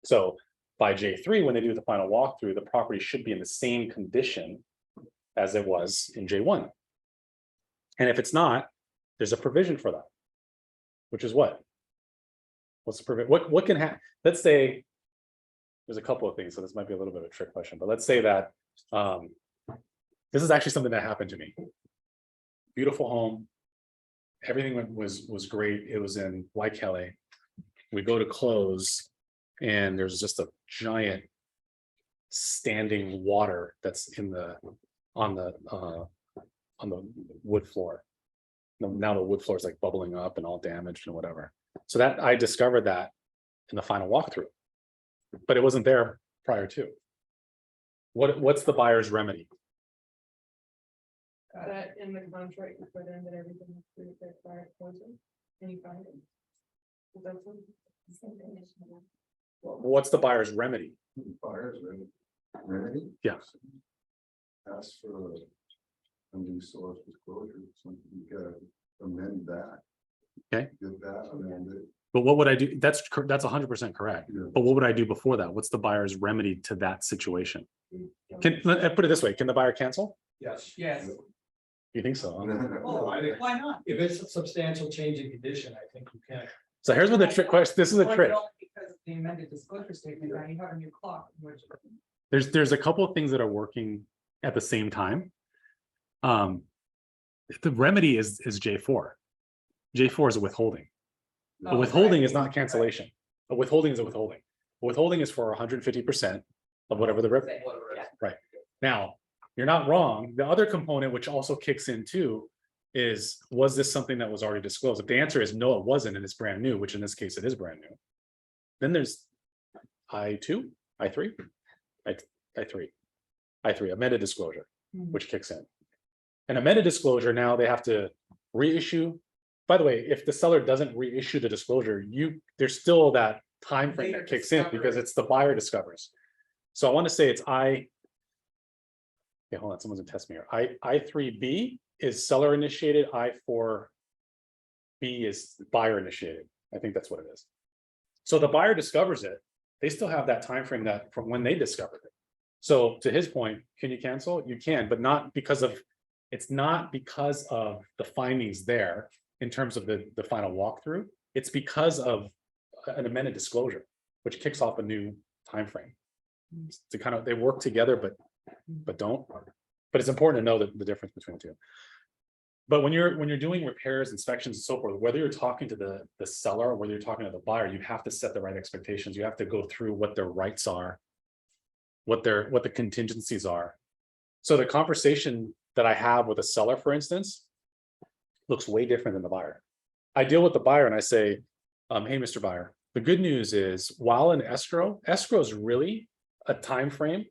So by J3, when they do the final walkthrough, the property should be in the same condition as it was in J1. And if it's not, there's a provision for that, which is what? What's the provision? What can happen? Let's say there's a couple of things, so this might be a little bit of a trick question, but let's say that this is actually something that happened to me. Beautiful home. Everything was great. It was in Keller. We go to close, and there's just a giant standing water that's on the wood floor. Now the wood floor is like bubbling up and all damaged and whatever. So that I discovered that in the final walkthrough, but it wasn't there prior to. What's the buyer's remedy? That in the contract, you put in that everything has to be fixed by closing, and you find it. Is that something? What's the buyer's remedy? Buyers, remedy? Yeah. Ask for a new source disclosure, something you gotta amend that. Okay. Get that amended. But what would I do? That's 100% correct. Yeah. But what would I do before that? What's the buyer's remedy to that situation? Let put it this way: can the buyer cancel? Yes. Yes. You think so? Huh? Oh, I think, Why not? if it's a substantial change in condition, I think you can. So here's what the trick question. This is a Or trick. don't, because the amended disclosure statement, now you have a new clock, which. There's a couple of things that are working at the same time. The remedy is J4. J4 is a withholding. A Oh, withholding right. is not cancellation. A withholding is a withholding. A withholding is for 150% of whatever the rip. Yeah. Right. Now, you're not wrong. The other component, which also kicks in too, is was this something that was already disclosed? If the answer is no, it wasn't, and it's brand new, which in this case it is brand new. Then there's I2, I3, I3, amended disclosure, which kicks in. An amended disclosure, now they have to reissue. By the way, if the seller doesn't reissue the disclosure, there's still that time frame Later that kicks in because discovery. it's the buyer discovers. So I want to say it's okay, hold on, someone's gonna test me here. I3B is seller initiated, I4B is buyer initiated. I think that's what it is. So the buyer discovers it, they still have that time frame that from when they discovered it. So to his point, can you cancel? You can, but not because of, it's not because of the findings there in terms of the final walkthrough. It's because of an amended disclosure, which kicks off a new time frame. To kind of, they work together, but don't. But it's important to know the difference between the two. But when you're doing repairs, inspections, and so forth, whether you're talking to the seller or whether you're talking to the buyer, you have to set the right expectations. You have to go through what their rights are, what the contingencies are. So the conversation that I have with a seller, for instance, looks way different than the buyer. I deal with the buyer and I say, hey, Mr. Buyer, the good news is while in escrow is really a time frame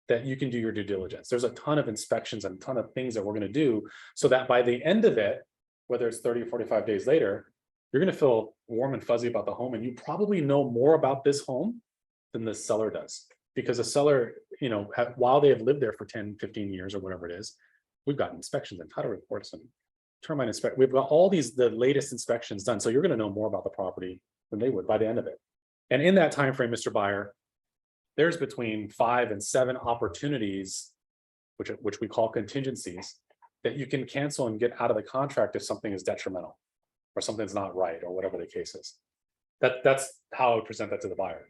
that you can do your due diligence. There's a ton of inspections and a ton of things that we're going to do so that by the end of it, whether it's 30 or 45 days later, you're going to feel warm and fuzzy about the home. And you probably know more about this home than the seller does. Because a seller, while they have lived there for 10, 15 years or whatever it is, we've got inspections and title reports and termite inspect. We've got all the latest inspections done. So you're going to know more about the property than they would by the end of it. And in that time frame, Mr. Buyer, there's between 5 and 7 opportunities, which we call contingencies, that you can cancel and get out of the contract if something is detrimental or something's not right or whatever the case is. That's how I would present that to the buyer.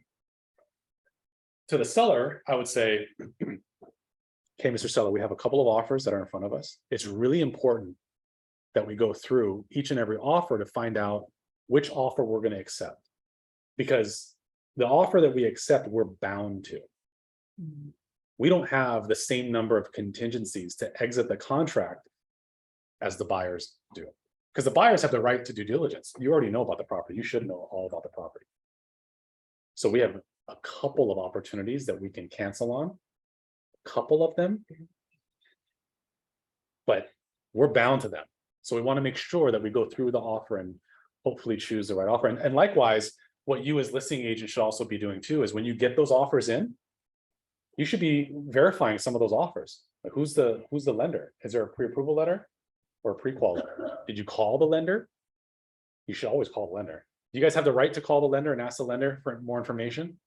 To the seller, I would say, okay, Mr. Seller, we have a couple of offers that are in front of us. It's really important that we go through each and every offer to find out which offer we're going to accept. Because the offer that we accept, we're bound to. We don't have the same number of contingencies to exit the contract as the buyers do. Because the buyers have the right to due diligence. You already know about the property. You should know all about the property. So we have a couple of opportunities that we can cancel on, a couple of them, but we're bound to them. So we want to make sure that we go through the offer and hopefully choose the right offer. And likewise, what you as listing agent should also be doing too, is when you get those offers in, you should be verifying some of those offers. Like who's the lender? Is there a pre-approval letter or a pre-qual letter? Did you call the lender? You should always call the lender. Do you guys have the right to call the lender and ask the lender for more information?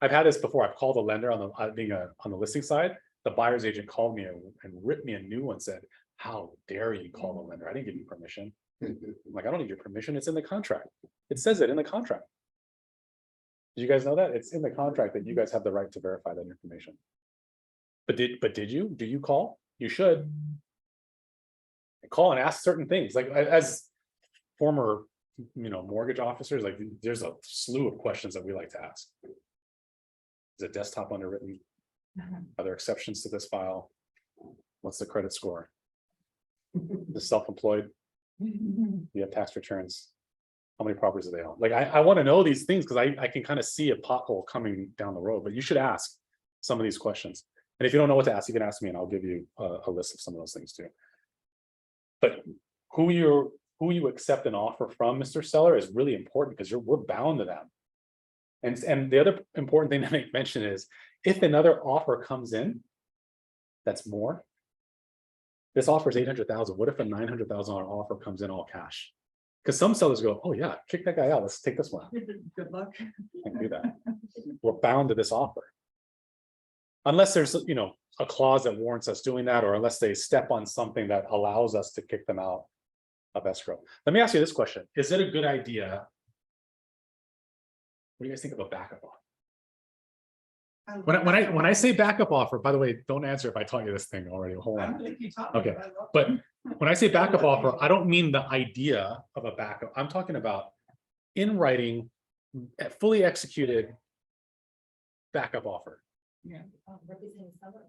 I've had this before. I've called the lender on the listing side. The buyer's agent called me and ripped me a new one, said, how dare you call the lender? I didn't give you permission. I'm like, I don't need your permission. It's in the contract. It says it in the contract. Did you guys know that? It's in the contract that you guys have the right to verify that information. But did you? Do you call? You should. Call and ask certain things, like as former, mortgage officers, like there's a slew of questions that we like to ask. Is it desktop underwritten? Are there exceptions to this file? What's the credit score? The self-employed? Do you have tax returns? How many properties do they own? Like, I want to know these things because I can kind of see a pothole coming down the road, but you should ask some of these questions. And if you don't know what to ask, you can ask me and I'll give you a list of some of those things too. But who you accept an offer from, Mr. Seller, is really important because we're bound to them. And the other important thing to make mention is if another offer comes in, that's more. This offer is 800,000. What if a $900,000 offer comes in all cash? Because some sellers go, oh yeah, kick that guy out. Let's take this one. Good luck. Can't do that. We're bound to this offer. Unless there's, a clause that warrants us doing that, or unless they step on something that allows us to kick them out of escrow. Let me ask you this question. Is it a good idea? What do you guys think of a backup offer? When I say backup offer, by the way, don't answer if I taught you this thing already. Hold I on. don't think you taught me, Okay, but I love but it. when I say backup offer, I don't mean the idea of a backup. I'm talking about in writing, fully executed backup offer. Representing someone.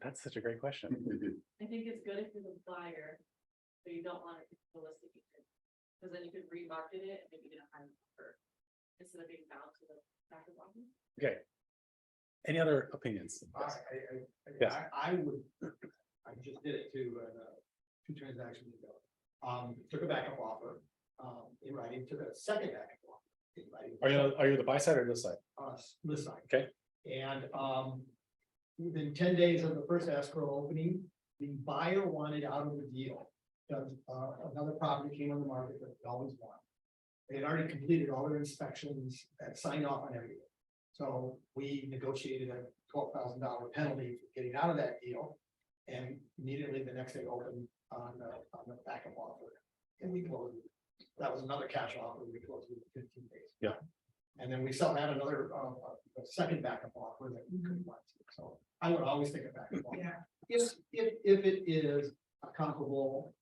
That's such a great question. I think it's good if you're the buyer, but you don't want it to be listed. Because then you could remarket it and maybe get a higher offer instead of being bound to the back of offer. Okay. Any other opinions? Yes. I would, I just did it to, 2 transactions ago. Took a backup offer, in writing, took a second backup offer. In writing. Are you the buy side or this side? This side. Okay. And, within 10 days of the first escrow opening, the buyer wanted out of the deal. Because, another property came on the market that they always want. They had already completed all their inspections and signed off on everything. So we negotiated a $12,000 penalty for getting out of that deal. And immediately the next day opened on the backup offer. And we closed. That was another cash offer. We closed within 15 days. Yeah. And then we still had another, a second backup offer that we couldn't want to. So I would always think of backup offer. Yeah, If it is a comparable,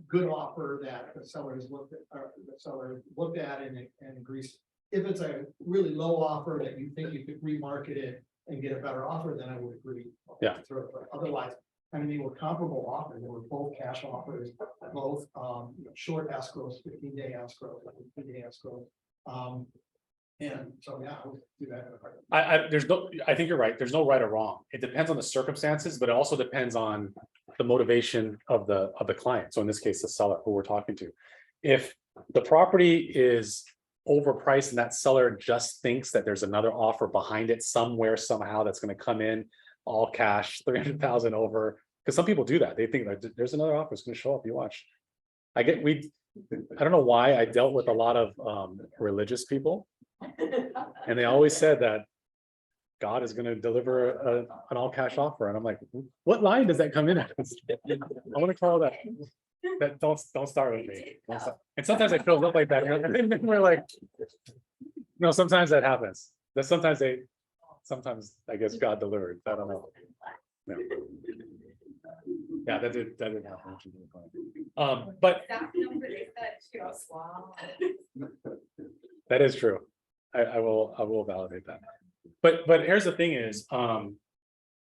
good offer that the seller has looked at, or the seller looked at and agrees. If it's a really low offer that you think you could remarket it and get a better offer, then I would agree. Yeah. But otherwise, I mean, they were comparable offers. They were both cash offers, both, short escrows, 15-day escrow, 15-day escrow. And so, yeah, I would do that. I think you're right. There's no right or wrong. It depends on the circumstances, but it also depends on the motivation of the client. So in this case, the seller who we're talking to. If the property is overpriced and that seller just thinks that there's another offer behind it somewhere, somehow that's going to come in all cash, 300,000 over, because some people do that. They think that there's another offer that's going to show up. You watch. I don't know why I dealt with a lot of religious people. And they always said that God is going to deliver an all cash offer. And I'm like, what line does that come in at? I want to call that. Don't start with me. Don't start. And sometimes it shows up like that. And then we're like, no, sometimes that happens. That sometimes I guess God delivered. I don't know. No. Yeah, that did happen. But That number they said too. Wow. that is true. I will validate that. But here's the thing is,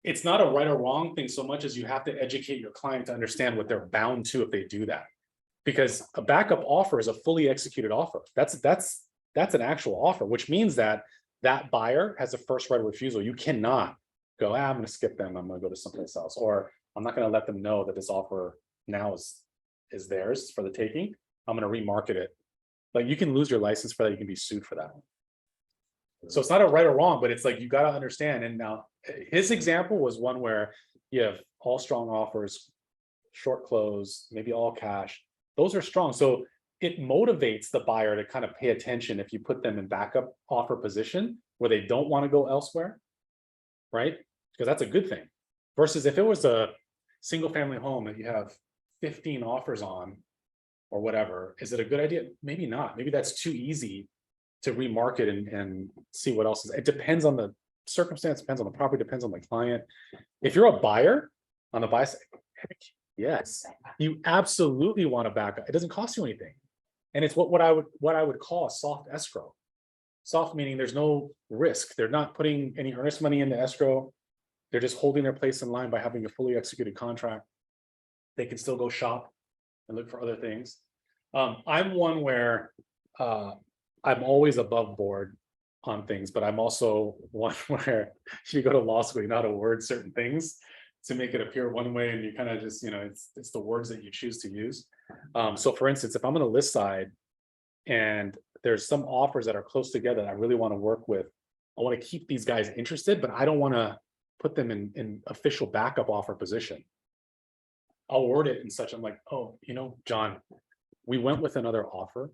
it's not a right or wrong thing so much as you have to educate your client to understand what they're bound to if they do that. Because a backup offer is a fully executed offer. That's an actual offer, which means that buyer has a first right of refusal. You cannot go, I'm going to skip them. I'm going to go to someplace else, or I'm not going to let them know that this offer now is theirs for the taking. I'm going to remarket it. Like, you can lose your license for that. You can be sued for that. So it's not a right or wrong, but it's like, you got to understand. And now his example was one where you have all strong offers, short close, maybe all cash. Those are strong. So it motivates the buyer to kind of pay attention if you put them in backup offer position where they don't want to go elsewhere, right? Because that's a good thing. Versus if it was a single family home that you have 15 offers on or whatever, is it a good idea? Maybe not. Maybe that's too easy to remarket and see what else is. It depends on the circumstance, depends on the property, depends on the client. If you're a buyer on the buy side, heck, yes, you absolutely want to back up. It doesn't cost you anything. And it's what I would call a soft escrow. Soft meaning there's no risk. They're not putting any earnest money into escrow. They're just holding their place in line by having a fully executed contract. They can still go shop and look for other things. I'm one where I'm always above board on things, but I'm also one where you go to law school, you know how to word certain things to make it appear one way, and you kind of just, you know, it's the words that you choose to use. So for instance, if I'm on the list side and there's some offers that are close together that I really want to work with, I want to keep these guys interested, but I don't want to put them in official backup offer position. I'll word it in such, I'm like, oh, you know, John, we went with another offer,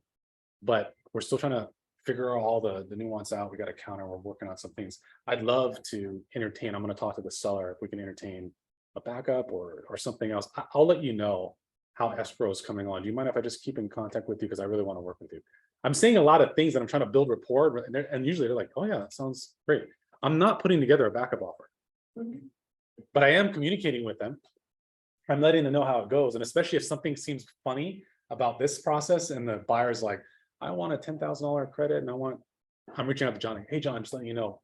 but we're still trying to figure all the nuance out. We got a counter, we're working on some things. I'd love to entertain, I'm going to talk to the seller if we can entertain a backup or something else. I'll let you know how escrow is coming on. Do you mind if I just keep in contact with you? Because I really want to work with you. I'm saying a lot of things that I'm trying to build rapport, and usually they're like, oh yeah, that sounds great. I'm not putting together a backup offer, but I am communicating with them. I'm letting them know how it goes. And especially if something seems funny about this process and the buyer's like, I want a $10,000 credit and I'm reaching out to John. Hey, John, just letting you know,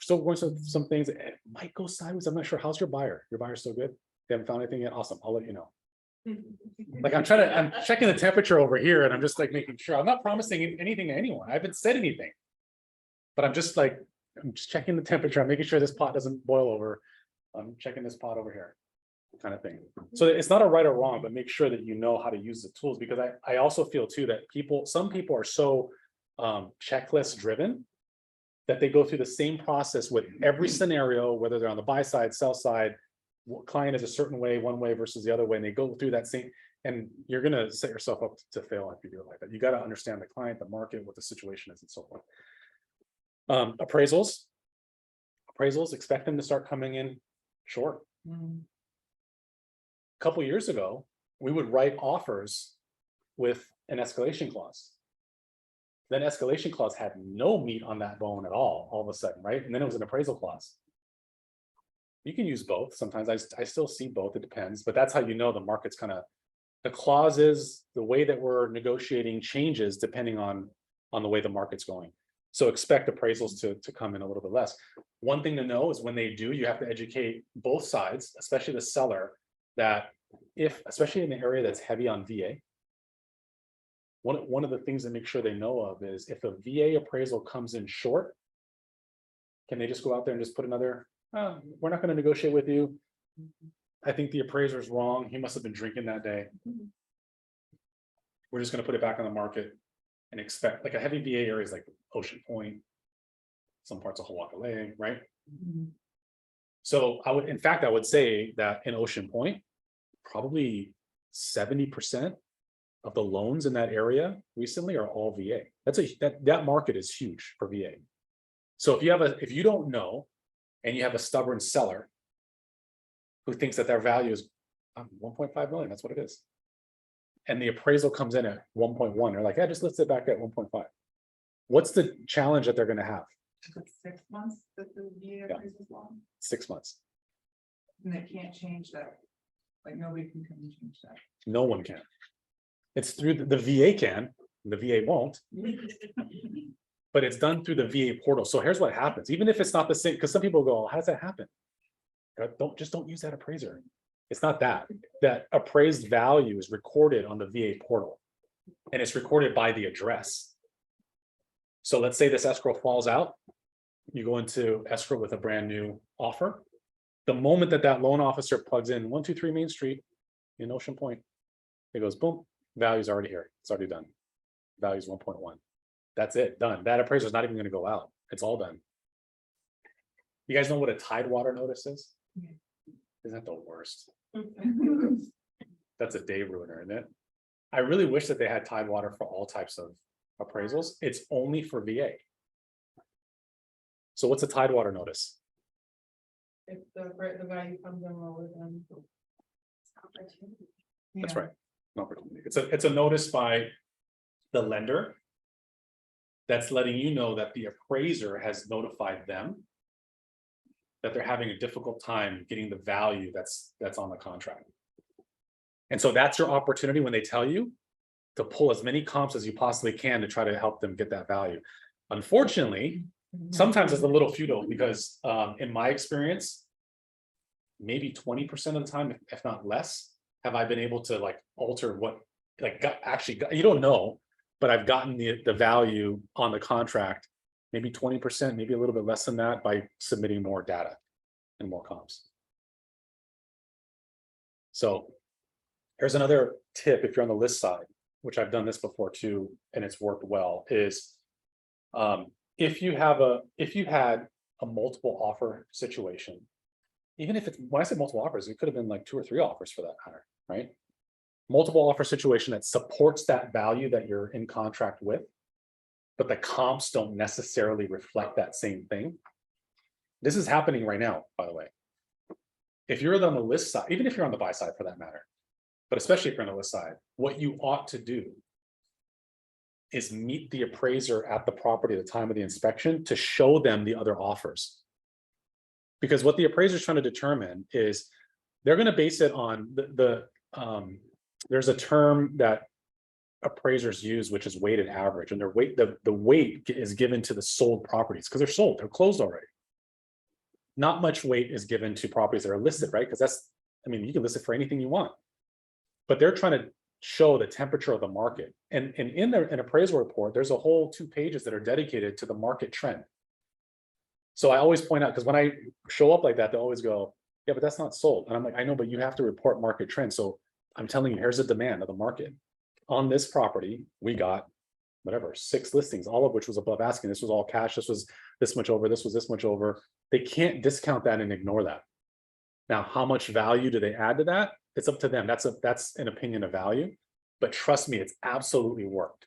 still going through some things. It might go sideways. I'm not sure. How's your buyer? Your buyer's still good? They haven't found anything yet? Awesome. I'll let you know. Like I'm checking the temperature over here and I'm just like making sure. I'm not promising anything to anyone. I haven't said anything, but I'm just checking the temperature. I'm making sure this pot doesn't boil over. I'm checking this pot over here, kind of thing. So it's not a right or wrong, but make sure that you know how to use the tools, because I also feel too that some people are so checklist driven that they go through the same process with every scenario, whether they're on the buy side, sell side, client is a certain way, one way versus the other way, and they go through that same, and you're going to set yourself up to fail if you do it like that. You got to understand the client, the market, what the situation is, and so forth. Appraisals, expect them to start coming in short. A couple years ago, we would write offers with an escalation clause. That escalation clause had no meat on that bone at all of a sudden, right? And then it was an appraisal clause. You can use both. Sometimes I still see both, it depends, but that's how you know the market's kind of, the clauses, the way that we're negotiating changes depending on the way the market's going. So expect appraisals to come in a little bit less. One thing to know is when they do, you have to educate both sides, especially the seller, that especially in the area that's heavy on VA, one of the things to make sure they know of is if a VA appraisal comes in short, can they just go out there and just put another, we're not going to negotiate with you. I think the appraiser's wrong. He must have been drinking that day. We're just going to put it back on the market and expect, like a heavy VA area is like Ocean Point, some parts of Hawaii, right? So I would say that in Ocean Point, probably 70% of the loans in that area recently are all VA. That market is huge for VA. So if you don't know, and you have a stubborn seller who thinks that their value is 1.5 million, that's what it is. And the appraisal comes in at 1.1, they're like, yeah, just list it back at 1.5. What's the challenge that they're going to have? 6 months that the VA appraisal is long, 6 months. and they can't change that. Like nobody can come and change that. No one can. It's through the VA can, the VA won't, but it's done through the VA portal. So here's what happens, even if it's not the same, because some people go, how does that happen? Don't use that appraiser. It's not that appraised value is recorded on the VA portal, and it's recorded by the address. So let's say this escrow falls out, you go into escrow with a brand new offer. The moment that loan officer plugs in 123 Main Street in Ocean Point, it goes boom, value's already here, it's already done. Value's 1.1. That's it, done. That appraiser is not even going to go out. It's all done. You guys know what a tidewater notice is? Yeah. Isn't that the worst? That's a day ruiner, isn't it? I really wish that they had tidewater for all types of appraisals. It's only for VA. So what's a tidewater notice? If the value comes in lower than. That's right. An opportunity. It's a notice by the lender that's letting you know that the appraiser has notified them that they're having a difficult time getting the value that's on the contract. And so that's your opportunity when they tell you to pull as many comps as you possibly can to try to help them get that value. Unfortunately, sometimes it's a little futile because in my experience, maybe 20% of the time, if not less, have I been able to like alter what you don't know, but I've gotten the value on the contract, maybe 20%, maybe a little bit less than that by submitting more data and more comps. So here's another tip if you're on the list side, which I've done this before too, and it's worked well, is if you had a multiple offer situation, even if it's, when I say multiple offers, it could have been like 2 or 3 offers for that matter, right? Multiple offer situation that supports that value that you're in contract with, but the comps don't necessarily reflect that same thing. This is happening right now, by the way. If you're on the list side, even if you're on the buy side for that matter, but especially if you're on the list side, what you ought to do is meet the appraiser at the property at the time of the inspection to show them the other offers. Because what the appraiser is trying to determine is they're going to base it on there's a term that appraisers use, which is weighted average, and their weight, the weight is given to the sold properties because they're sold, they're closed already. Not much weight is given to properties that are listed, right? Because that's, I mean, you can list it for anything you want, but they're trying to show the temperature of the market. And in an appraisal report, there's a whole 2 pages that are dedicated to the market trend. So I always point out, because when I show up like that, they always go, yeah, but that's not sold. And I'm like, I know, but you have to report market trend. So I'm telling you, here's the demand of the market. On this property, we got whatever, 6 listings, all of which was above asking. This was all cash. This was this much over. This was this much over. They can't discount that and ignore that. Now, how much value do they add to that? It's up to them. That's an opinion of value. But trust me, it's absolutely worked.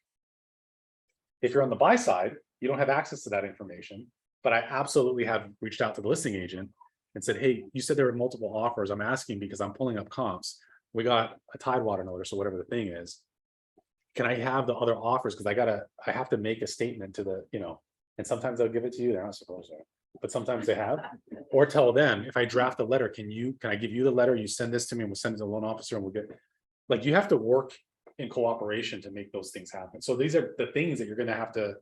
If you're on the buy side, you don't have access to that information. But I absolutely have reached out to the listing agent and said, hey, you said there were multiple offers. I'm asking because I'm pulling up comps. We got a Tidewater notice or whatever the thing is. Can I have the other offers? Because I have to make a statement to the, and sometimes they'll give it to you. They're not supposed to, but sometimes they have. Or tell them, if I draft a letter, can I give you the letter? You send this to me and we'll send it to the loan officer and we'll get, like, you have to work in cooperation to make those things happen. So these are the things that you're going to have to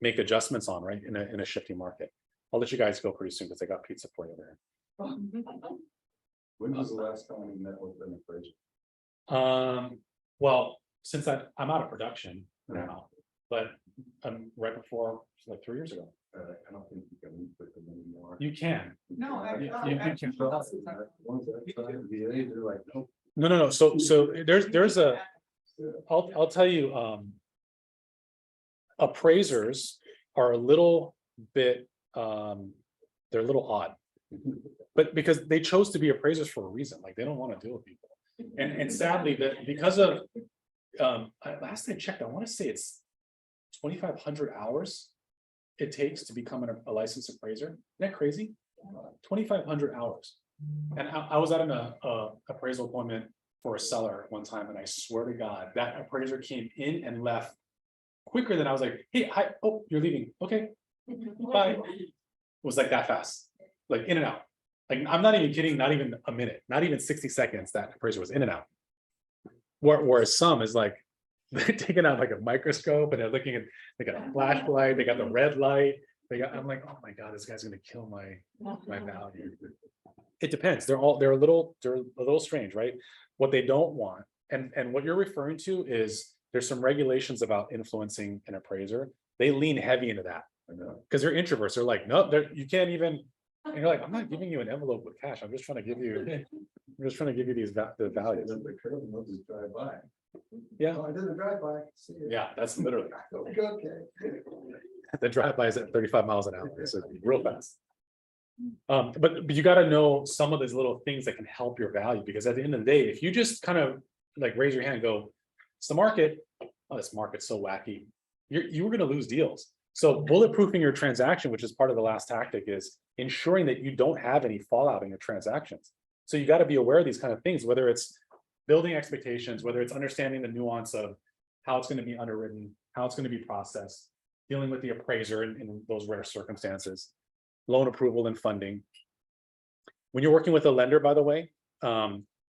make adjustments on, right? In a shifting market. I'll let you guys go pretty soon because I got pizza for you there. When was the last time you met with an appraiser? Well, since I'm out of production now, but right before, like 3 years ago. I don't think you can meet with them anymore. You can. No, You actually, can. They're like, nope. No. So there's a. I'll tell you. Appraisers are a little bit. They're a little odd, but because they chose to be appraisers for a reason, like they don't want to deal with people, and sadly that because of. Last I checked, I want to say it's 2,500 hours it takes to become a licensed appraiser. Isn't that crazy? 2,500 hours. And I was at an appraisal appointment for a seller one time, and I swear to God, that appraiser came in and left quicker than I was like, hey, hi, oh, you're leaving. Okay, bye. It was like that fast, like in and out. Like, I'm not even kidding, not even a minute, not even 60 seconds, that appraiser was in and out. Whereas some is like, they're taking out like a microscope and they're looking at, they got a flashlight, they got the red light, I'm like, oh my God, this guy's gonna kill my value. It depends. They're a little strange, right? What they don't want, and what you're referring to is there's some regulations about influencing an appraiser. They lean heavy into that because they're introverts. They're like, no, you can't even. And you're like, I'm not giving you an envelope with cash. I'm just trying to give you these the values. Drive by. Yeah. Oh, I did a drive by. Yeah, that's literally. Okay. The drive-by is at 35 miles an hour, so real fast. But you got to know some of these little things that can help your value, because at the end of the day, if you just kind of like raise your hand and go, it's the market. Oh, this market's so wacky. You were going to lose deals. So bulletproofing your transaction, which is part of the last tactic, is ensuring that you don't have any fallout in your transactions. So you got to be aware of these kind of things, whether it's building expectations, whether it's understanding the nuance of how it's going to be underwritten, how it's going to be processed. dealing with the appraiser in those rare circumstances, loan approval and funding. When you're working with a lender, by the way,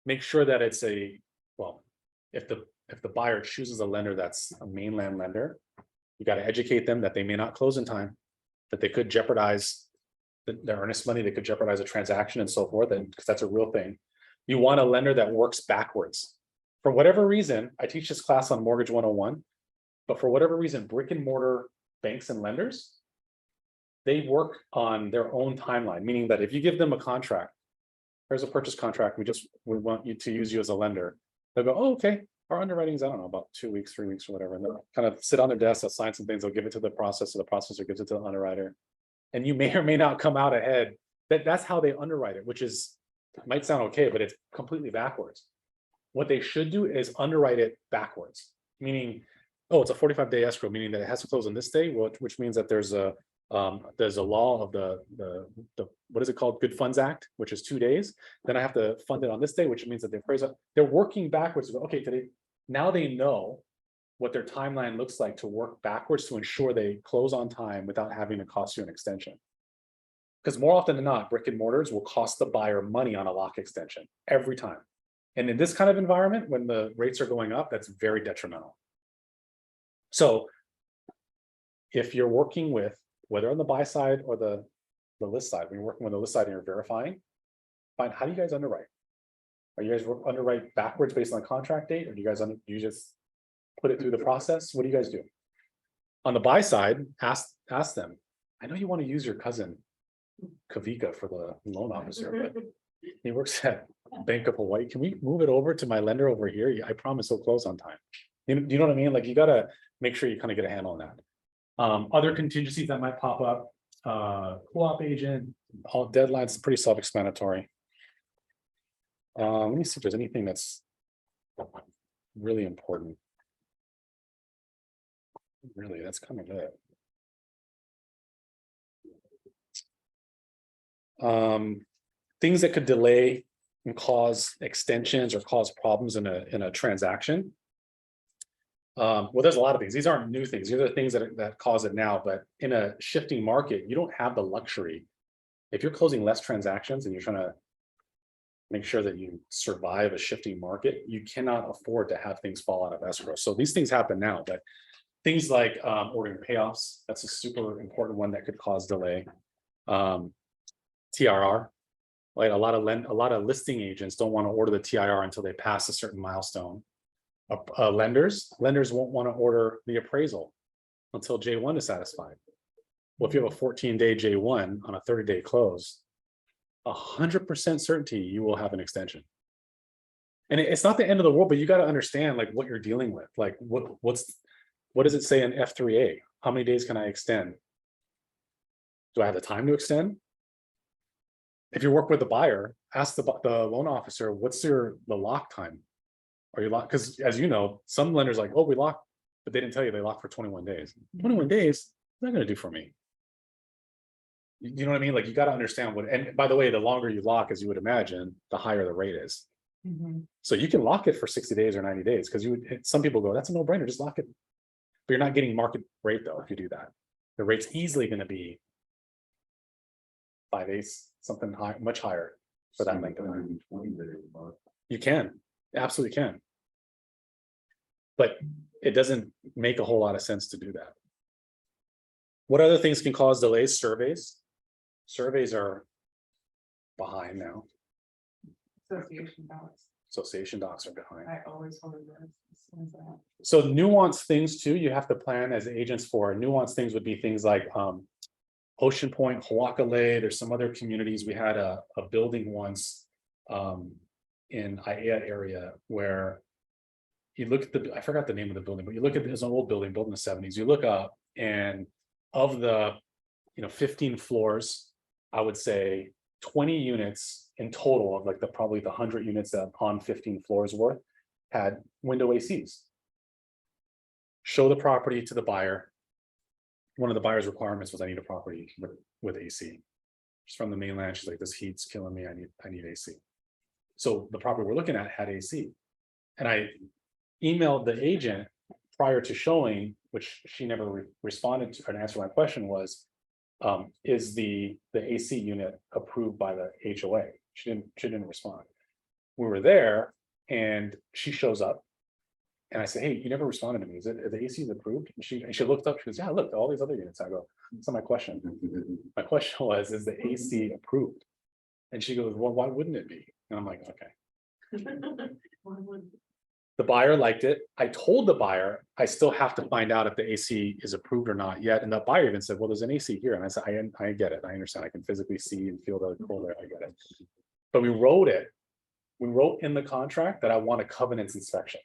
make sure that it's if the buyer chooses a lender that's a mainland lender, you got to educate them that they may not close in time, that they could jeopardize their earnest money, they could jeopardize a transaction and so forth, and because that's a real thing. You want a lender that works backwards. For whatever reason, I teach this class on Mortgage 101, but for whatever reason, brick and mortar banks and lenders, they work on their own timeline, meaning that if you give them a contract, here's a purchase contract, we want you to use you as a lender. They'll go, oh, okay, our underwriting's, I don't know, about 2 weeks, 3 weeks or whatever. And they'll kind of sit on their desk, they'll sign some things, they'll give it to the processor, the processor gives it to the underwriter. And you may or may not come out ahead. That's how they underwrite it, which is, might sound okay, but it's completely backwards. What they should do is underwrite it backwards, meaning, oh, it's a 45-day escrow, meaning that it has to close on this day, which means that there's a law of the what is it called? Good Funds Act, which is 2 days. Then I have to fund it on this day, which means that the appraiser, they're working backwards. Okay, today, now they know what their timeline looks like to work backwards to ensure they close on time without having to cost you an extension. Because more often than not, brick and mortars will cost the buyer money on a lock extension every time. And in this kind of environment, when the rates are going up, that's very detrimental. So if you're working with, whether on the buy side or the list side, when you're working with the list side and you're verifying, find how do you guys underwrite? Are you guys underwrite backwards based on the contract date, or do you guys you just put it through the process? What do you guys do? On the buy side, ask them. I know you want to use your cousin Kavika for the loan officer, but he works at Bank of Hawaii. Can we move it over to my lender over here? I promise he'll close on time. Do you know what I mean? Like, you got to make sure you kind of get a handle on that. Other contingencies that might pop up, co-op agent, all deadlines, pretty self-explanatory. Let me see if there's anything that's really important. Really, that's kind of it. Things that could delay and cause extensions or cause problems in a transaction. Well, there's a lot of things. These aren't new things. These are the things that cause it now. But in a shifting market, you don't have the luxury. If you're closing less transactions and you're trying to make sure that you survive a shifting market, you cannot afford to have things fall out of escrow. So these things happen now, but things like ordering payoffs, that's a super important one that could cause delay. TRR, right? A lot of listing agents don't want to order the TIR until they pass a certain milestone. Lenders won't want to order the appraisal until J1 is satisfied. Well, if you have a 14-day J1 on a 30-day close, 100% certainty you will have an extension. And it's not the end of the world, but you got to understand like what you're dealing with. Like what does it say in F3A? How many days can I extend? Do I have the time to extend? If you work with the buyer, ask the loan officer, what's the lock time? Are you locked? Because as you know, some lenders like, oh, we lock, but they didn't tell you they lock for 21 days. 21 days, not going to do for me. You know what I mean? Like, you got to understand what, and by the way, the longer you lock, as you would imagine, the higher the rate is. So you can lock it for 60 days or 90 days because some people go, that's a no brainer, just lock it. But you're not getting market rate though if you do that. The rate's easily going to be 5/8, something high, much higher for that length of time. You can, absolutely can. But it doesn't make a whole lot of sense to do that. What other things can cause delays? Surveys. Surveys are behind now. Association docs. Association docs are behind. I always hold those. So nuanced things too, you have to plan as agents for. Nuanced things would be things like Ocean Point, Huakalei. There's some other communities. We had a building once in Aiea area where you look at I forgot the name of the building, but you look at this old building built in the 70s. You look up, and of the 15 floors, I would say 20 units in total of like probably the 100 units that on 15 floors worth had window ACs. Show the property to the buyer. One of the buyer's requirements was I need a property with AC. She's from the mainland. She's like, this heat's killing me. I need AC. So the property we're looking at had AC. And I emailed the agent prior to showing, which she never responded to, or answered my question was, is the AC unit approved by the HOA? She didn't respond. We were there and she shows up. And I said, hey, you never responded to me. Is the AC is approved? And she looked up, she goes, yeah, look, all these other units. I go, that's not my question. My question was, is the AC approved? And she goes, well, why wouldn't it be? And I'm like, okay. The buyer liked it. I told the buyer, I still have to find out if the AC is approved or not yet. And the buyer even said, well, there's an AC here. And I said, I get it. I understand. I can physically see and feel the cold air. I get it. But we wrote in the contract that I want a covenants inspection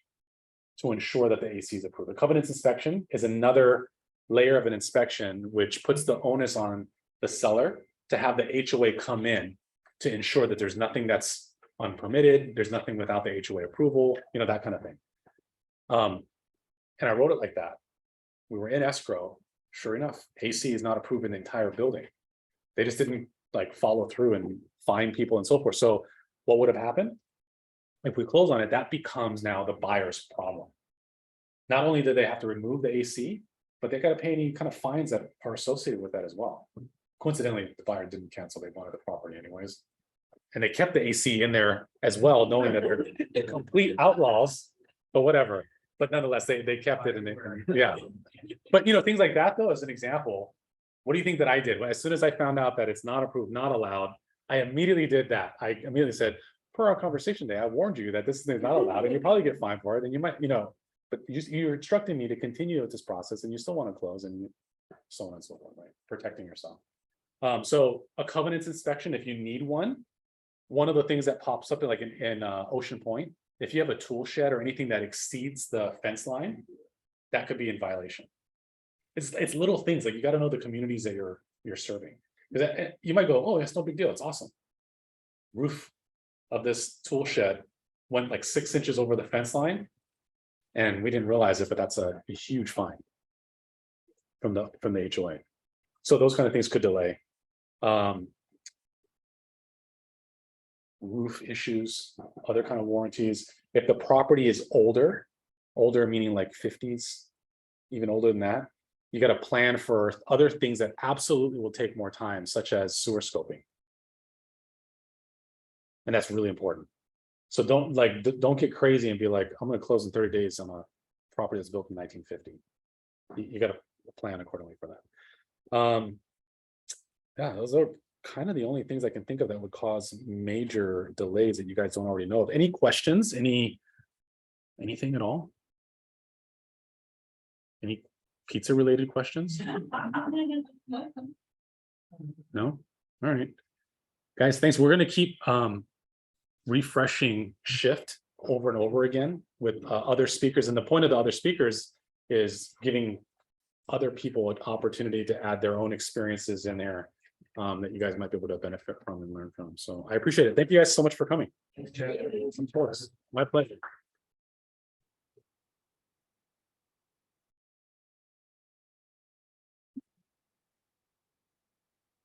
to ensure that the AC is approved. The covenants inspection is another layer of an inspection, which puts the onus on the seller to have the HOA come in to ensure that there's nothing that's unpermitted, there's nothing without the HOA approval, that kind of thing. And I wrote it like that. We were in escrow. Sure enough, AC is not approved in the entire building. They just didn't like follow through and find people and so forth. So what would have happened? If we close on it, that becomes now the buyer's problem. Not only do they have to remove the AC, but they got to pay any kind of fines that are associated with that as well. Coincidentally, the buyer didn't cancel, they wanted the property anyways. And they kept the AC in there as well, knowing that they're complete outlaws, but whatever. But nonetheless, they kept it in there. Yeah. But things like that though, as an example, what do you think that I did? Well, as soon as I found out that it's not approved, not allowed, I immediately did that. I immediately said, per our conversation today, I warned you that this is not allowed and you probably get fined for it. And you might, but you're instructing me to continue with this process and you still want to close and so on and so forth, right? Protecting yourself. So a covenants inspection, if you need one of the things that pops up like in Ocean Point, if you have a tool shed or anything that exceeds the fence line, that could be in violation. It's little things like you got to know the communities that you're serving. Because you might go, oh, it's no big deal. It's awesome. Roof of this tool shed went like 6 inches over the fence line. And we didn't realize it, but that's a huge fine from the HOA. So those kind of things could delay. Roof issues, other kind of warranties. If the property is older meaning like 50s, even older than that, you got to plan for other things that absolutely will take more time, such as sewer scoping. And that's really important. So don't get crazy and be like, I'm going to close in 30 days on a property that's built in 1950. You got to plan accordingly for that. Yeah, those are kind of the only things I can think of that would cause major delays that you guys don't already know of. Any questions? Anything at all? Any pizza related questions? No? All right. Guys, thanks. We're going to keep refreshing shift over and over again with other speakers. And the point of the other speakers is giving other people an opportunity to add their own experiences in there that you guys might be able to benefit from and learn from. So I appreciate it. Thank you guys so much for coming. My pleasure.